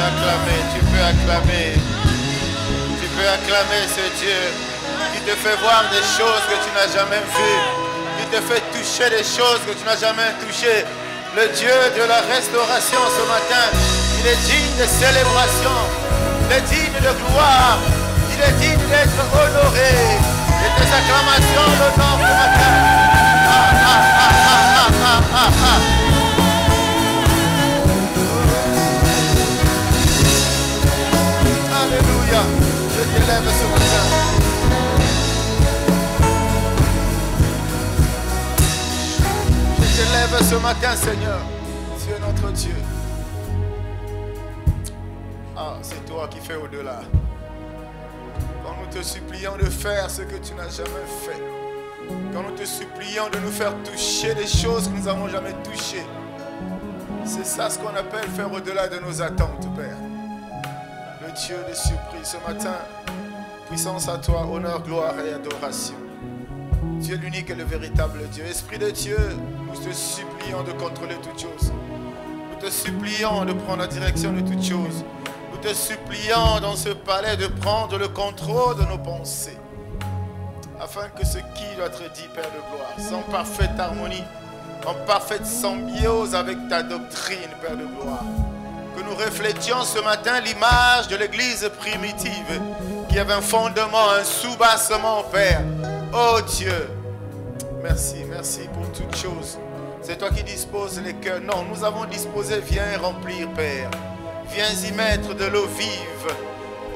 acclamer, tu peux acclamer. Tu peux acclamer ce Dieu qui te fait voir des choses que tu n'as jamais vues, qui te fait toucher des choses que tu n'as jamais touchées. Le Dieu de la restauration ce matin, il est digne de célébration, il est digne de gloire, il est digne d'être honoré. Et tes acclamations l'honorent ce matin. Alléluia. Je t'élève ce matin. Je t'élève ce matin, Seigneur. Tu es notre Dieu. Ah, c'est toi qui fais au-delà. Quand nous te supplions de faire ce que tu n'as jamais fait. Quand nous te supplions de nous faire toucher des choses que nous n'avons jamais touchées. C'est ça ce qu'on appelle faire au-delà de nos attentes, Père. Le Dieu de surprise ce matin. Puissance à toi, honneur, gloire et adoration. Dieu l'unique et le véritable Dieu. Esprit de Dieu, nous te supplions de contrôler toutes choses. Nous te supplions de prendre la direction de toutes choses. Nous te supplions dans ce palais de prendre le contrôle de nos pensées. Afin que ce qui doit être dit, Père de gloire, soit en parfaite harmonie, en parfaite symbiose avec ta doctrine, Père de gloire. Que nous reflétions ce matin l'image de l'église primitive qui avait un fondement, un soubassement, Père. Oh Dieu, merci, merci pour toutes choses. C'est toi qui disposes les cœurs. Non, nous avons disposé, viens remplir, Père. Viens y mettre de l'eau vive.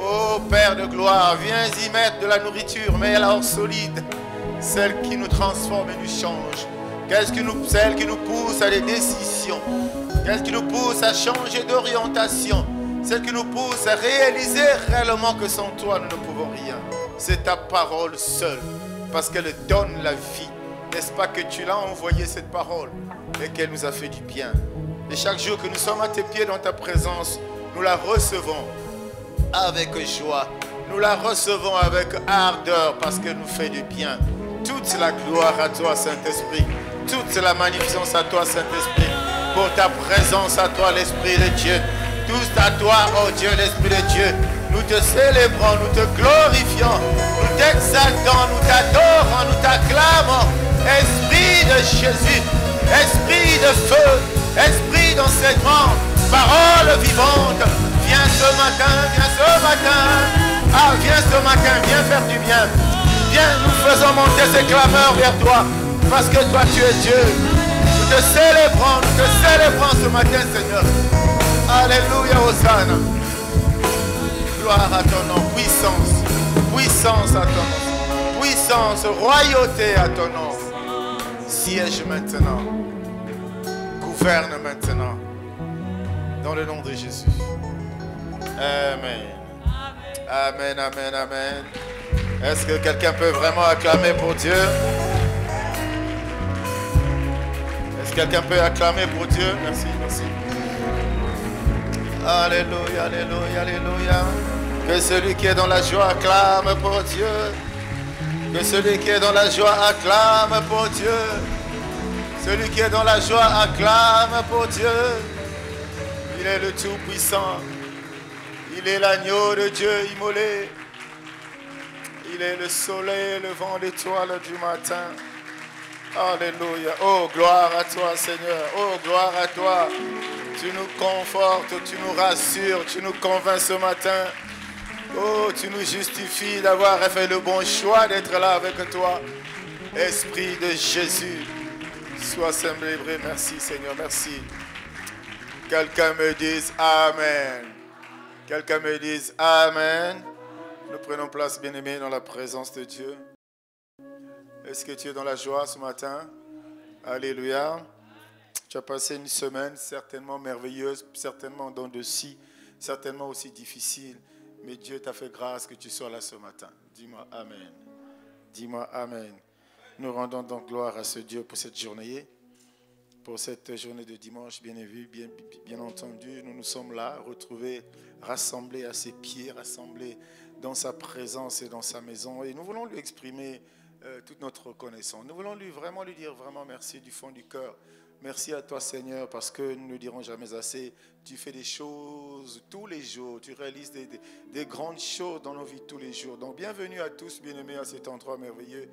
Oh Père de gloire, viens y mettre de la nourriture, mais alors solide, celle qui nous transforme et nous change. Celle qui nous pousse à des décisions, celle qui nous pousse à changer d'orientation, celle qui nous pousse à réaliser réellement que sans toi nous ne pouvons rien. C'est ta parole seule, parce qu'elle donne la vie. N'est-ce pas que tu l'as envoyé cette parole et qu'elle nous a fait du bien. Et chaque jour que nous sommes à tes pieds dans ta présence, nous la recevons avec joie. Nous la recevons avec ardeur parce qu'elle nous fait du bien. Toute la gloire à toi, Saint-Esprit. Toute la magnificence à toi, Saint-Esprit. Pour ta présence à toi, l'Esprit de Dieu. Tous à toi, oh Dieu, l'Esprit de Dieu. Nous te célébrons, nous te glorifions, nous t'exaltons, nous t'adorons, nous t'acclamons. Esprit de Jésus, Esprit de feu, Esprit d'enseignement, parole vivante. Viens ce matin, viens ce matin. Ah, viens ce matin, viens faire du bien. Viens, nous faisons monter ces clameurs vers toi. Parce que toi, tu es Dieu. Nous te célébrons ce matin, Seigneur. Alléluia, Hosanna. Gloire à ton nom, puissance. Puissance à ton nom. Puissance, royauté à ton nom. Siège maintenant. Gouverne maintenant. Dans le nom de Jésus. Amen. Amen, amen, amen. Est-ce que quelqu'un peut vraiment acclamer pour Dieu? Est-ce que quelqu'un peut acclamer pour Dieu? Merci, merci. Alléluia, alléluia, alléluia. Que celui qui est dans la joie acclame pour Dieu. Que celui qui est dans la joie acclame pour Dieu. Celui qui est dans la joie acclame pour Dieu. Il est le Tout-Puissant. Il est l'agneau de Dieu immolé. Il est le soleil, le vent d'étoiles du matin. Alléluia. Oh, gloire à toi, Seigneur. Oh, gloire à toi. Tu nous confortes, tu nous rassures, tu nous convaincs ce matin. Oh, tu nous justifies d'avoir fait le bon choix d'être là avec toi. Esprit de Jésus, sois célébré. Merci, Seigneur. Merci. Quelqu'un me dise Amen. Quelqu'un me dise Amen. Nous prenons place, bien-aimés, dans la présence de Dieu. Est-ce que tu es dans la joie ce matin? Alléluia. Tu as passé une semaine certainement merveilleuse, certainement dans de si, certainement aussi difficile. Mais Dieu t'a fait grâce que tu sois là ce matin. Dis-moi Amen. Dis-moi Amen. Nous rendons donc gloire à ce Dieu pour cette journée. Pour cette journée de dimanche, bien entendu, nous nous sommes là, retrouvés, rassemblés à ses pieds, rassemblés dans sa présence et dans sa maison. Et nous voulons lui exprimer toute notre reconnaissance. Nous voulons vraiment lui dire vraiment merci du fond du cœur Merci à toi, Seigneur, parce que nous ne dirons jamais assez. Tu fais des choses tous les jours. Tu réalises des grandes choses dans nos vies tous les jours. Donc, bienvenue à tous, bien-aimés, à cet endroit merveilleux.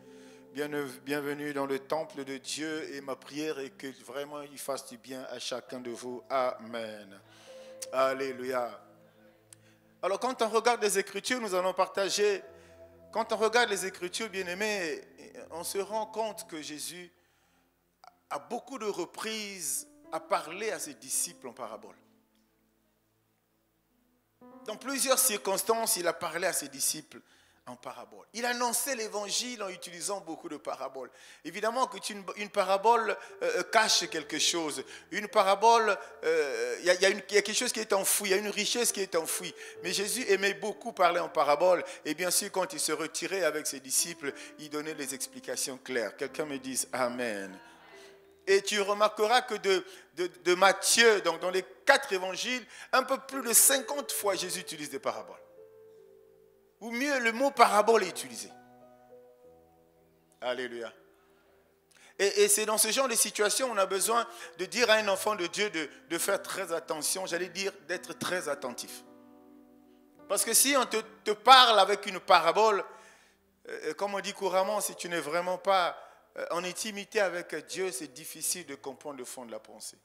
Bienvenue dans le temple de Dieu. Et ma prière est que vraiment il fasse du bien à chacun de vous. Amen. Alléluia. Alors, quand on regarde les Écritures, nous allons partager. Quand on regarde les Écritures, bien-aimés, on se rend compte que Jésus, à beaucoup de reprises, a parlé à ses disciples en parabole. Dans plusieurs circonstances, il a parlé à ses disciples en parabole. Il annonçait l'évangile en utilisant beaucoup de paraboles. Évidemment qu'une parabole cache quelque chose. Une parabole, il y a quelque chose qui est enfoui, il y a une richesse qui est enfouie. Mais Jésus aimait beaucoup parler en parabole. Et bien sûr, quand il se retirait avec ses disciples, il donnait les explications claires. Quelqu'un me dise Amen. Et tu remarqueras que de Matthieu, donc dans les 4 évangiles, un peu plus de 50 fois Jésus utilise des paraboles. Ou mieux, le mot parabole est utilisé. Alléluia. Et c'est dans ce genre de situation on a besoin de dire à un enfant de Dieu de faire très attention, j'allais dire d'être très attentif. Parce que si on te parle avec une parabole, comme on dit couramment, si tu n'es vraiment pas en intimité avec Dieu, c'est difficile de comprendre le fond de la pensée.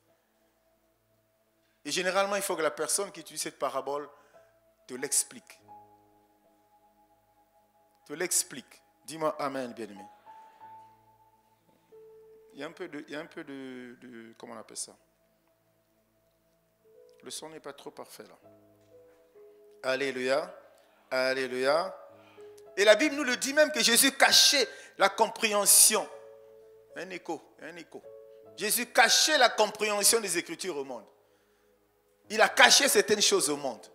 Et généralement, il faut que la personne qui utilise cette parabole te l'explique. Te l'explique. Dis-moi Amen, bien-aimé. Il y a un peu de comment on appelle ça? Le son n'est pas trop parfait là. Alléluia. Alléluia. Et la Bible nous le dit même que Jésus cachait la compréhension. Un écho. Jésus cachait la compréhension des Écritures au monde. Il a caché certaines choses au monde.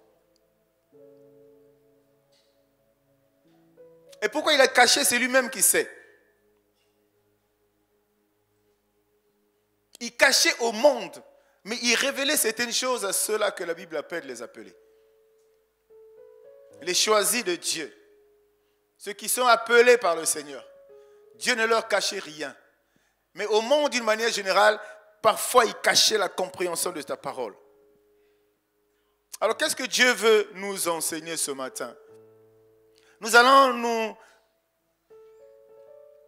Et pourquoi il a caché? C'est lui-même qui sait. Il cachait au monde, mais il révélait certaines choses à ceux-là que la Bible appelle les appelés. Les choisis de Dieu. Ceux qui sont appelés par le Seigneur. Dieu ne leur cachait rien. Mais au monde, d'une manière générale, parfois il cachait la compréhension de ta parole. Alors qu'est-ce que Dieu veut nous enseigner ce matin? Nous allons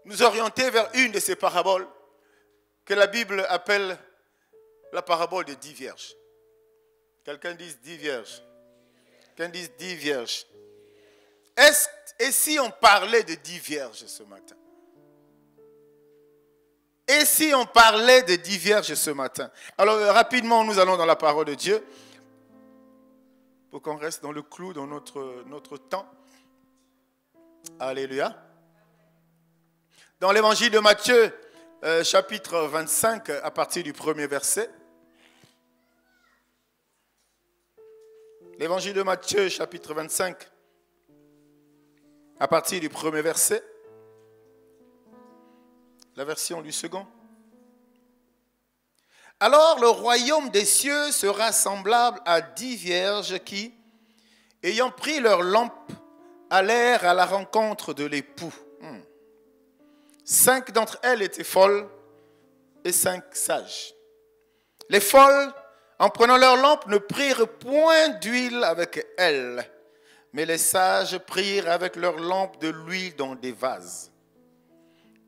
nous orienter vers une de ces paraboles que la Bible appelle la parabole des 10 vierges. Quelqu'un dit 10 vierges. Quelqu'un dit 10 vierges. Et si on parlait de 10 vierges ce matin? Et si on parlait de 10 vierges ce matin? Alors rapidement, nous allons dans la parole de Dieu pour qu'on reste dans le clou, dans notre temps. Alléluia. Dans l'évangile de Matthieu, chapitre 25, à partir du premier verset. L'évangile de Matthieu, chapitre 25, à partir du premier verset. La version du second. Alors le royaume des cieux sera semblable à 10 vierges qui, ayant pris leurs lampes, allèrent à la rencontre de l'époux. 5 d'entre elles étaient folles et 5 sages. Les folles, en prenant leurs lampes, ne prirent point d'huile avec elles, mais les sages prirent avec leurs lampes de l'huile dans des vases.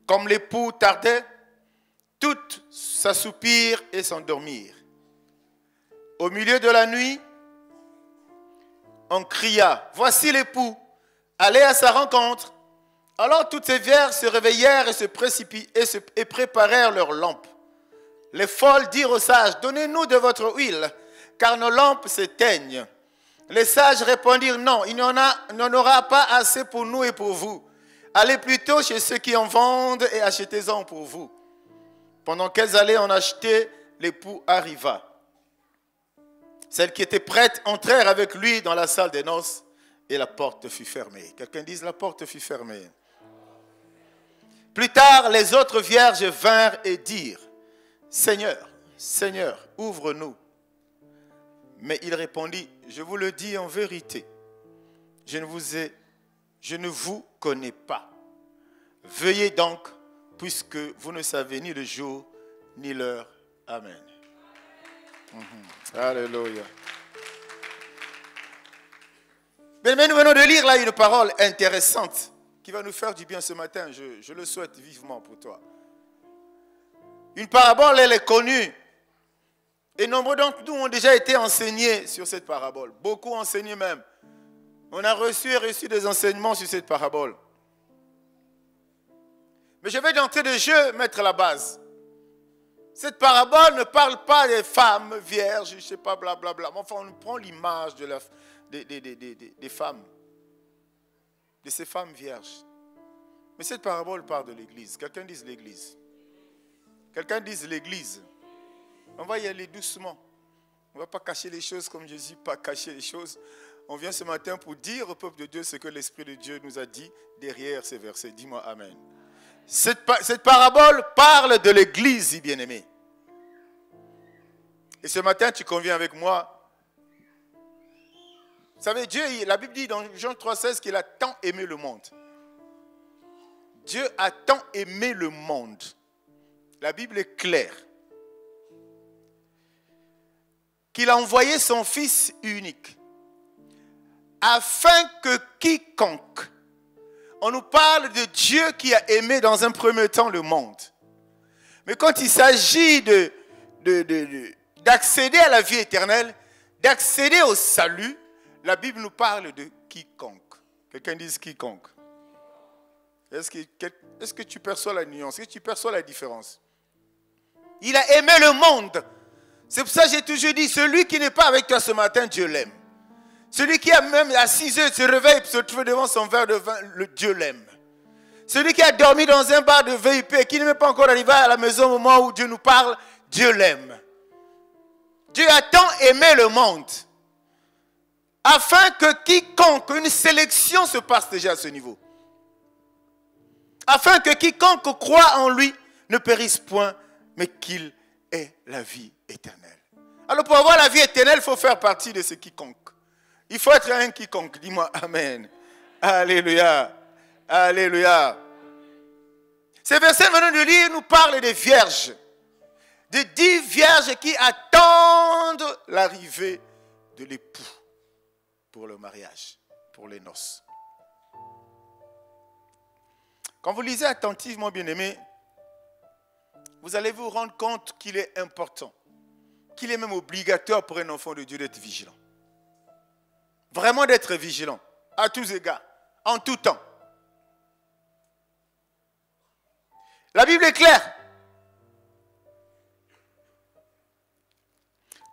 Comme l'époux tardait, toutes s'assoupirent et s'endormirent. Au milieu de la nuit, on cria, « Voici l'époux, allez à sa rencontre. » Alors toutes ces vierges se réveillèrent et se précipitèrent et préparèrent leurs lampes. Les folles dirent aux sages, « Donnez-nous de votre huile, car nos lampes s'éteignent. » Les sages répondirent, « Non, il n'y en aura pas assez pour nous et pour vous. Allez plutôt chez ceux qui en vendent et achetez-en pour vous. » Pendant qu'elles allaient en acheter, l'époux arriva. Celles qui étaient prêtes entrèrent avec lui dans la salle des noces et la porte fut fermée. Quelqu'un dise, la porte fut fermée. Plus tard, les autres vierges vinrent et dirent, « Seigneur, Seigneur, ouvre-nous. » Mais il répondit, « Je vous le dis en vérité, je ne vous connais pas. Veuillez donc, puisque vous ne savez ni le jour ni l'heure Amen. Alléluia. Mais nous venons de lire là une parole intéressante qui va nous faire du bien ce matin. Je le souhaite vivement pour toi. Une parabole, elle est connue. Et nombreux d'entre nous ont déjà été enseignés sur cette parabole. Beaucoup enseignés même. On a reçu des enseignements sur cette parabole. Mais je vais d'entrée de jeu mettre la base. Cette parabole ne parle pas des femmes vierges, je ne sais pas, blablabla. Enfin, on prend l'image des femmes, de ces femmes vierges. Mais cette parabole parle de l'église. Quelqu'un dise l'église. Quelqu'un dise l'église. On va y aller doucement. On ne va pas cacher les choses comme Jésus, pas cacher les choses. On vient ce matin pour dire au peuple de Dieu ce que l'Esprit de Dieu nous a dit derrière ces versets. Dis-moi Amen. Cette parabole parle de l'église, bien-aimé. Et ce matin, tu conviens avec moi. Vous savez, Dieu, la Bible dit dans Jean 3,16 qu'il a tant aimé le monde. Dieu a tant aimé le monde. La Bible est claire. Qu'il a envoyé son Fils unique. Afin que quiconque... On nous parle de Dieu qui a aimé dans un premier temps le monde. Mais quand il s'agit d'accéder à la vie éternelle, d'accéder au salut, la Bible nous parle de quiconque. Quelqu'un dise quiconque. Est-ce que tu perçois la nuance? Est-ce que tu perçois la différence? Il a aimé le monde. C'est pour ça que j'ai toujours dit, celui qui n'est pas avec toi ce matin, Dieu l'aime. Celui qui a même à 6 heures se réveille et se trouve devant son verre de vin, Dieu l'aime. Celui qui a dormi dans un bar de VIP et qui n'est même pas encore arrivé à la maison au moment où Dieu nous parle, Dieu l'aime. Dieu a tant aimé le monde afin que quiconque, une sélection se passe déjà à ce niveau. Afin que quiconque croit en lui ne périsse point, mais qu'il ait la vie éternelle. Alors pour avoir la vie éternelle, il faut faire partie de ce quiconque. Il faut être un quiconque. Dis-moi Amen. Alléluia. Alléluia. Ces versets venant de lire nous parlent des vierges. De 10 vierges qui attendent l'arrivée de l'époux pour le mariage, pour les noces. Quand vous lisez attentivement, bien-aimés, vous allez vous rendre compte qu'il est important, qu'il est même obligatoire pour un enfant de Dieu d'être vigilant. Vraiment d'être vigilant, à tous égards, en tout temps. La Bible est claire.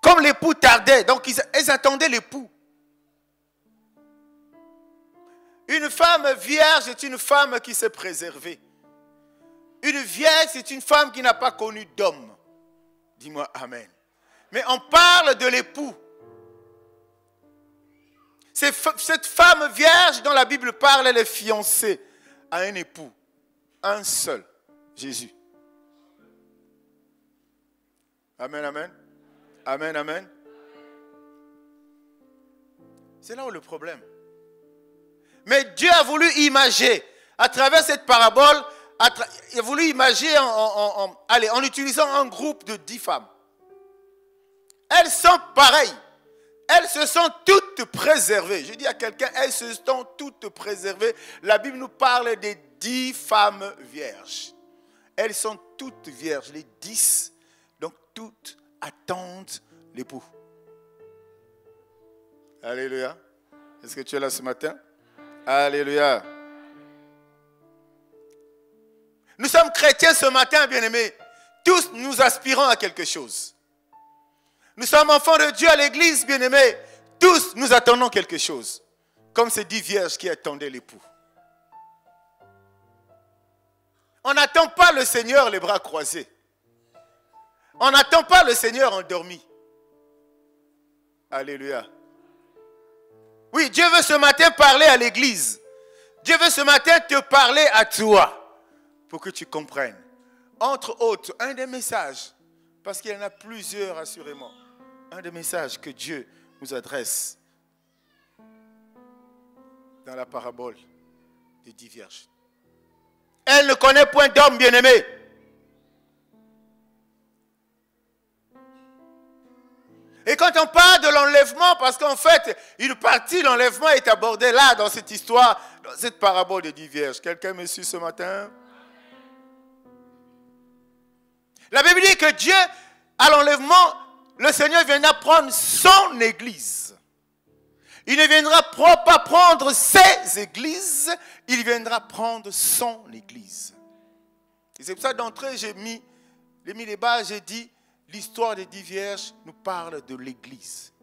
Comme l'époux tardait, donc ils attendaient l'époux. Une femme vierge est une femme qui s'est préservée. Une vierge, c'est une femme qui n'a pas connu d'homme. Dis-moi Amen. Mais on parle de l'époux. Cette femme vierge dont la Bible parle, elle est fiancée à un époux. Un seul, Jésus. Amen, amen. Amen, amen. C'est là où le problème. Mais Dieu a voulu imager, à travers cette parabole, il a voulu imager en utilisant un groupe de 10 femmes. Elles sont pareilles. Elles se sont toutes préservées. Je dis à quelqu'un, elles se sont toutes préservées. La Bible nous parle des 10 femmes vierges. Elles sont toutes vierges, les 10. Donc toutes attendent l'époux. Alléluia. Est-ce que tu es là ce matin? Alléluia. Nous sommes chrétiens ce matin, bien-aimés. Tous nous aspirons à quelque chose. Nous sommes enfants de Dieu à l'église, bien-aimés. Tous nous attendons quelque chose. Comme ces 10 vierges qui attendaient l'époux. On n'attend pas le Seigneur les bras croisés. On n'attend pas le Seigneur endormi. Alléluia. Oui, Dieu veut ce matin parler à l'église. Dieu veut ce matin te parler à toi. Pour que tu comprennes. Entre autres, un des messages. Parce qu'il y en a plusieurs assurément. Un des messages que Dieu nous adresse dans la parabole des 10 vierges. Elle ne connaît point d'homme bien-aimé. Et quand on parle de l'enlèvement, parce qu'en fait, une partie de l'enlèvement est abordée là, dans cette histoire, dans cette parabole des 10 vierges. Quelqu'un me suit ce matin? La Bible dit que Dieu, à l'enlèvement, le Seigneur viendra prendre son église. Il ne viendra pas prendre ses églises, il viendra prendre son église. Et c'est pour ça d'entrée, j'ai mis les bases, j'ai dit, l'histoire des 10 vierges nous parle de l'église.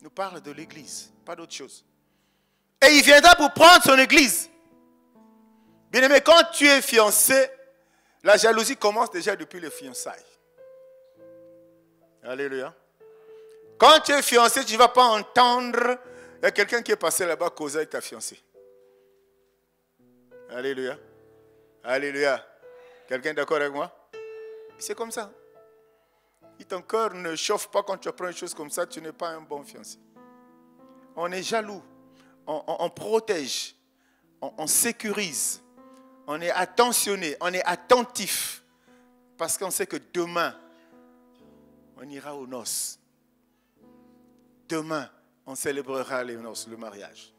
Nous parle de l'église, pas d'autre chose. Et il viendra pour prendre son église. Bien-aimé, quand tu es fiancé, la jalousie commence déjà depuis les fiançailles. Alléluia. Quand tu es fiancé, tu ne vas pas entendre, il y a quelqu'un qui est passé là-bas causer avec ta fiancée. Alléluia. Alléluia. Quelqu'un est d'accord avec moi? C'est comme ça. Si ton cœur ne chauffe pas quand tu apprends une chose comme ça, tu n'es pas un bon fiancé. On est jaloux. On protège. On sécurise. On est attentionné. On est attentif. Parce qu'on sait que demain, on ira aux noces. Demain, on célébrera les noces, le mariage.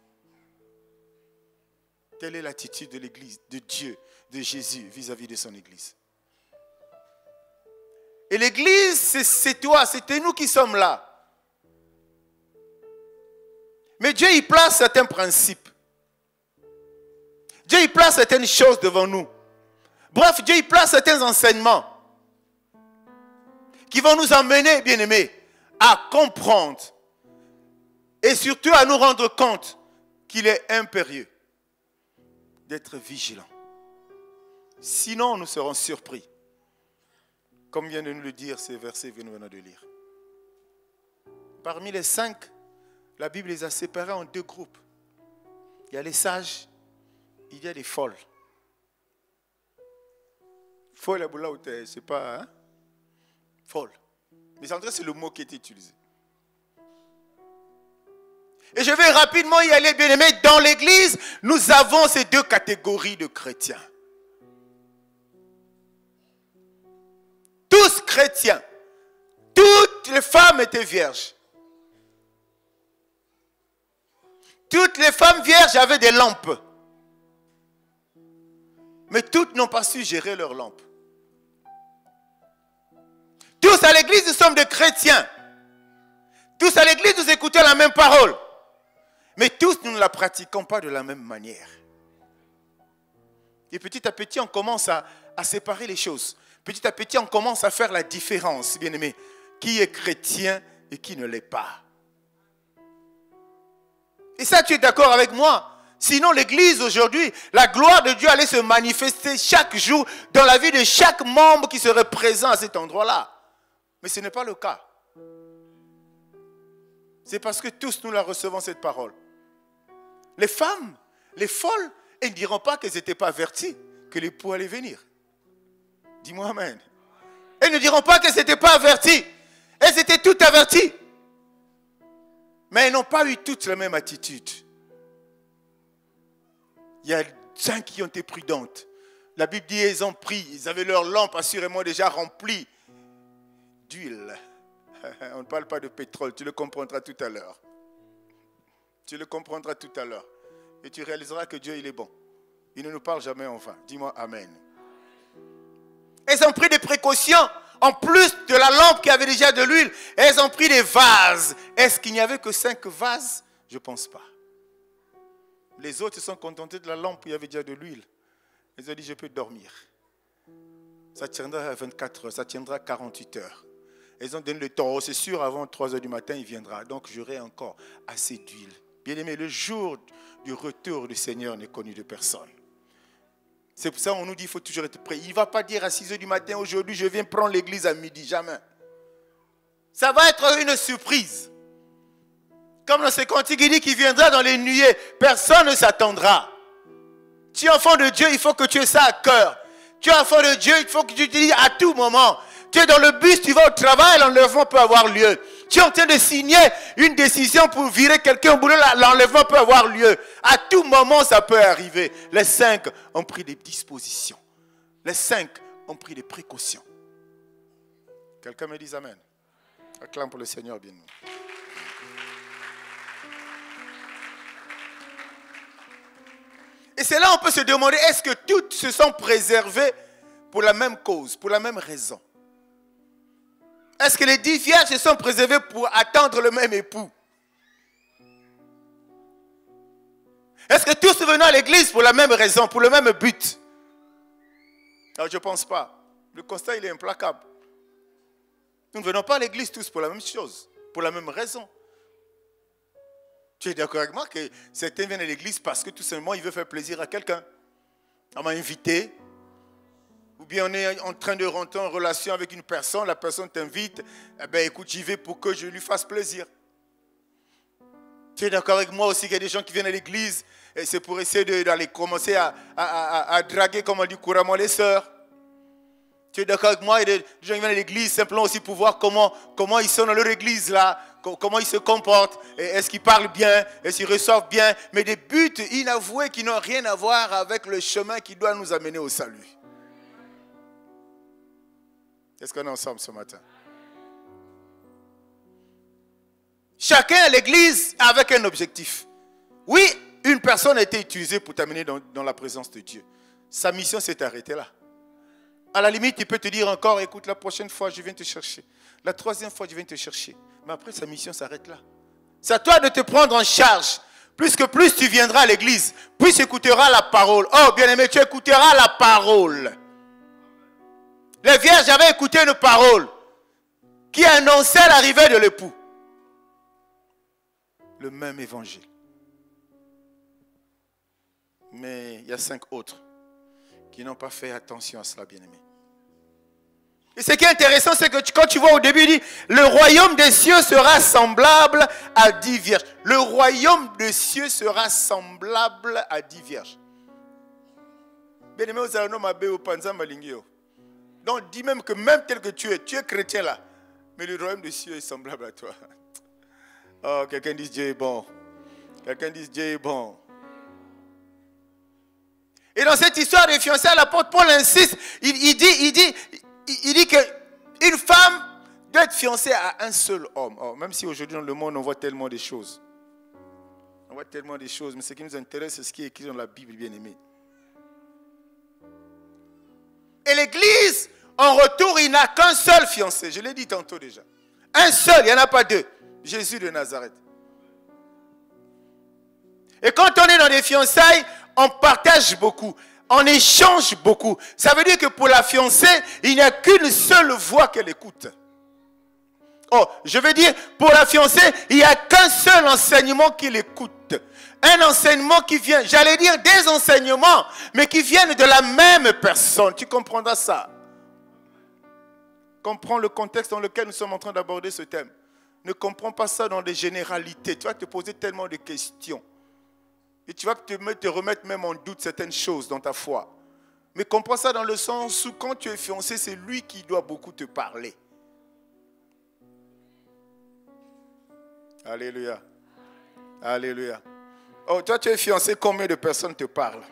Telle est l'attitude de l'Église, de Dieu, de Jésus vis-à-vis de son Église. Et l'Église, c'est toi, c'était nous qui sommes là. Mais Dieu, il place certains principes. Dieu, il place certaines choses devant nous. Bref, Dieu, il place certains enseignements qui vont nous emmener, bien-aimés, à comprendre et surtout à nous rendre compte qu'il est impérieux d'être vigilant. Sinon, nous serons surpris. Comme vient de nous le dire ces versets que nous venons de lire. Parmi les 5, la Bible les a séparés en 2 groupes. Il y a les sages, il y a les folles. Folle, là où tu c'est pas, hein? Folle. Mais en tout cas, c'est le mot qui est utilisé. Et je vais rapidement y aller, bien aimé. Dans l'église, nous avons ces 2 catégories de chrétiens. Tous chrétiens. Toutes les femmes étaient vierges. Toutes les femmes vierges avaient des lampes. Mais toutes n'ont pas su gérer leurs lampes. Tous à l'église, nous sommes des chrétiens. Tous à l'église, nous écoutons la même parole. Mais tous, nous ne la pratiquons pas de la même manière. Et petit à petit, on commence à séparer les choses. Petit à petit, on commence à faire la différence, bien-aimés. Qui est chrétien et qui ne l'est pas. Et ça, tu es d'accord avec moi? Sinon, l'église aujourd'hui, la gloire de Dieu allait se manifester chaque jour dans la vie de chaque membre qui serait présent à cet endroit-là. Mais ce n'est pas le cas. C'est parce que tous nous la recevons cette parole. Les femmes, les folles, elles ne diront pas qu'elles n'étaient pas averties que l'époux allait venir. Dis-moi amen. Elles ne diront pas qu'elles n'étaient pas averties. Elles étaient toutes averties. Mais elles n'ont pas eu toutes la même attitude. Il y a 5 qui ont été prudentes. La Bible dit qu'ils ont pris, ils avaient leur lampe assurément déjà remplie d'huile. On ne parle pas de pétrole, tu le comprendras tout à l'heure. Tu le comprendras tout à l'heure. Et tu réaliseras que Dieu, il est bon. Il ne nous parle jamais en vain. Dis-moi amen. Elles ont pris des précautions. En plus de la lampe qui avait déjà de l'huile, elles ont pris des vases. Est-ce qu'il n'y avait que 5 vases? Je ne pense pas. Les autres se sont contentés de la lampe où il y avait déjà de l'huile. Ils ont dit, je peux dormir. Ça tiendra 24 heures, ça tiendra 48 heures. Ils ont donné le temps. Oh, c'est sûr, avant 3 heures du matin, il viendra. Donc, j'aurai encore assez d'huile. Bien aimé, le jour du retour du Seigneur n'est connu de personne. C'est pour ça qu'on nous dit qu'il faut toujours être prêt. Il ne va pas dire à 6 heures du matin, aujourd'hui, je viens prendre l'église à midi. Jamais. Ça va être une surprise. Comme dans ce cantique, il dit qu'il viendra dans les nuées. Personne ne s'attendra. Tu es enfant de Dieu, il faut que tu aies ça à cœur. Tu es enfant de Dieu, il faut que tu te dises à tout moment. Tu es dans le bus, tu vas au travail, l'enlèvement peut avoir lieu. Tu es en train de signer une décision pour virer quelqu'un au boulot, l'enlèvement peut avoir lieu. À tout moment, ça peut arriver. Les 5 ont pris des dispositions. Les 5 ont pris des précautions. Quelqu'un me dit amen. Acclame pour le Seigneur, bien. Et c'est là on peut se demander, est-ce que toutes se sont préservées pour la même cause, pour la même raison? Est-ce que les 10 vierges se sont préservées pour attendre le même époux? Est-ce que tous venons à l'église pour la même raison, pour le même but? Alors je ne pense pas. Le constat, il est implacable. Nous ne venons pas à l'église tous pour la même chose, pour la même raison. Tu es d'accord avec moi que certains viennent à l'église parce que tout simplement, ils veulent faire plaisir à quelqu'un. On m'a invité. Ou bien on est en train de rentrer en relation avec une personne, la personne t'invite, eh bien écoute, j'y vais pour que je lui fasse plaisir. Tu es d'accord avec moi aussi qu'il y a des gens qui viennent à l'église et c'est pour essayer d'aller commencer à draguer, comme on dit couramment, les sœurs. Tu es d'accord avec moi? Il y a des gens qui viennent à l'église simplement aussi pour voir comment ils sont dans leur église là, comment ils se comportent, est-ce qu'ils parlent bien, est-ce qu'ils reçoivent bien, mais des buts inavoués qui n'ont rien à voir avec le chemin qui doit nous amener au salut. Est-ce qu'on est ensemble ce matin? Chacun à l'église avec un objectif. Oui, une personne a été utilisée pour t'amener dans la présence de Dieu. Sa mission s'est arrêtée là. À la limite, il peut te dire encore, écoute, la prochaine fois, je viens te chercher. La troisième fois, je viens te chercher. Mais après, sa mission s'arrête là. C'est à toi de te prendre en charge. Plus tu viendras à l'église, plus tu écouteras la parole. Oh, bien-aimé, tu écouteras la parole. Les vierges avaient écouté une parole qui annonçait l'arrivée de l'époux. Le même évangile. Mais il y a 5 autres qui n'ont pas fait attention à cela, bien-aimé. Et ce qui est intéressant, c'est que quand tu vois au début, il dit, le royaume des cieux sera semblable à 10 vierges. Le royaume des cieux sera semblable à 10 vierges. Bien-aimé, vous allez nommer au Panza Malingio. Donc, dis même que même tel que tu es chrétien là, mais le royaume des cieux est semblable à toi. Oh, quelqu'un dit Dieu est bon. Quelqu'un dit Dieu est bon. Et dans cette histoire des fiancés, l'apôtre Paul insiste, il dit qu'une femme doit être fiancée à un seul homme. Oh, même si aujourd'hui dans le monde on voit tellement de choses. On voit tellement de choses, mais ce qui nous intéresse, c'est ce qui est écrit dans la Bible, bien aimé. Et l'Église, en retour, il n'a qu'un seul fiancé. Je l'ai dit tantôt déjà. Un seul, il n'y en a pas deux. Jésus de Nazareth. Et quand on est dans des fiançailles, on partage beaucoup. On échange beaucoup. Ça veut dire que pour la fiancée, il n'y a qu'une seule voix qu'elle écoute. Oh, je veux dire, pour la fiancée, il n'y a qu'un seul enseignement qu'il écoute. Un enseignement qui vient, j'allais dire des enseignements, mais qui viennent de la même personne. Tu comprendras ça. Comprends le contexte dans lequel nous sommes en train d'aborder ce thème. Ne comprends pas ça dans des généralités. Tu vas te poser tellement de questions. Et tu vas te remettre même en doute certaines choses dans ta foi. Mais comprends ça dans le sens où quand tu es fiancé, c'est lui qui doit beaucoup te parler. Alléluia. Alléluia. Oh, toi tu es fiancé, combien de personnes te parlent?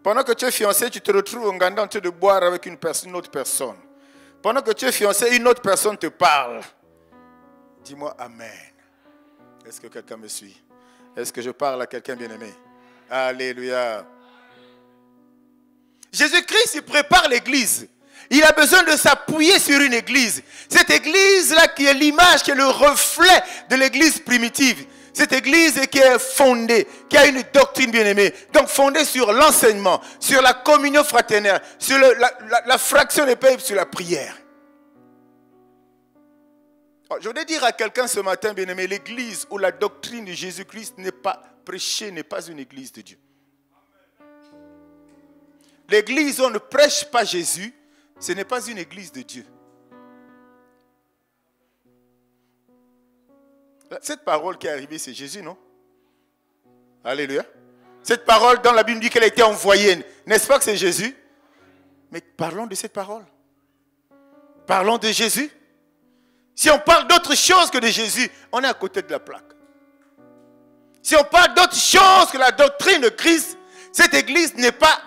Pendant que tu es fiancé, tu te retrouves en train de boire avec une autre personne. Pendant que tu es fiancé, une autre personne te parle. Dis-moi Amen. Est-ce que quelqu'un me suit? Est-ce que je parle à quelqu'un bien-aimé? Alléluia. Jésus-Christ, il prépare l'église. Il a besoin de s'appuyer sur une église. Cette église-là qui est l'image, qui est le reflet de l'église primitive. Cette église qui est fondée, qui a une doctrine bien-aimée. Donc fondée sur l'enseignement, sur la communion fraternelle, sur la fraction des paix, sur la prière. Je voudrais dire à quelqu'un ce matin, bien-aimé, l'église où la doctrine de Jésus-Christ n'est pas prêchée, n'est pas une église de Dieu. L'église où on ne prêche pas Jésus, ce n'est pas une église de Dieu. Cette parole qui est arrivée, c'est Jésus, non? Alléluia. Cette parole, dans la Bible, dit qu'elle a été envoyée. N'est-ce pas que c'est Jésus? Mais parlons de cette parole. Parlons de Jésus. Si on parle d'autre chose que de Jésus, on est à côté de la plaque. Si on parle d'autre chose que la doctrine de Christ, cette église n'est pas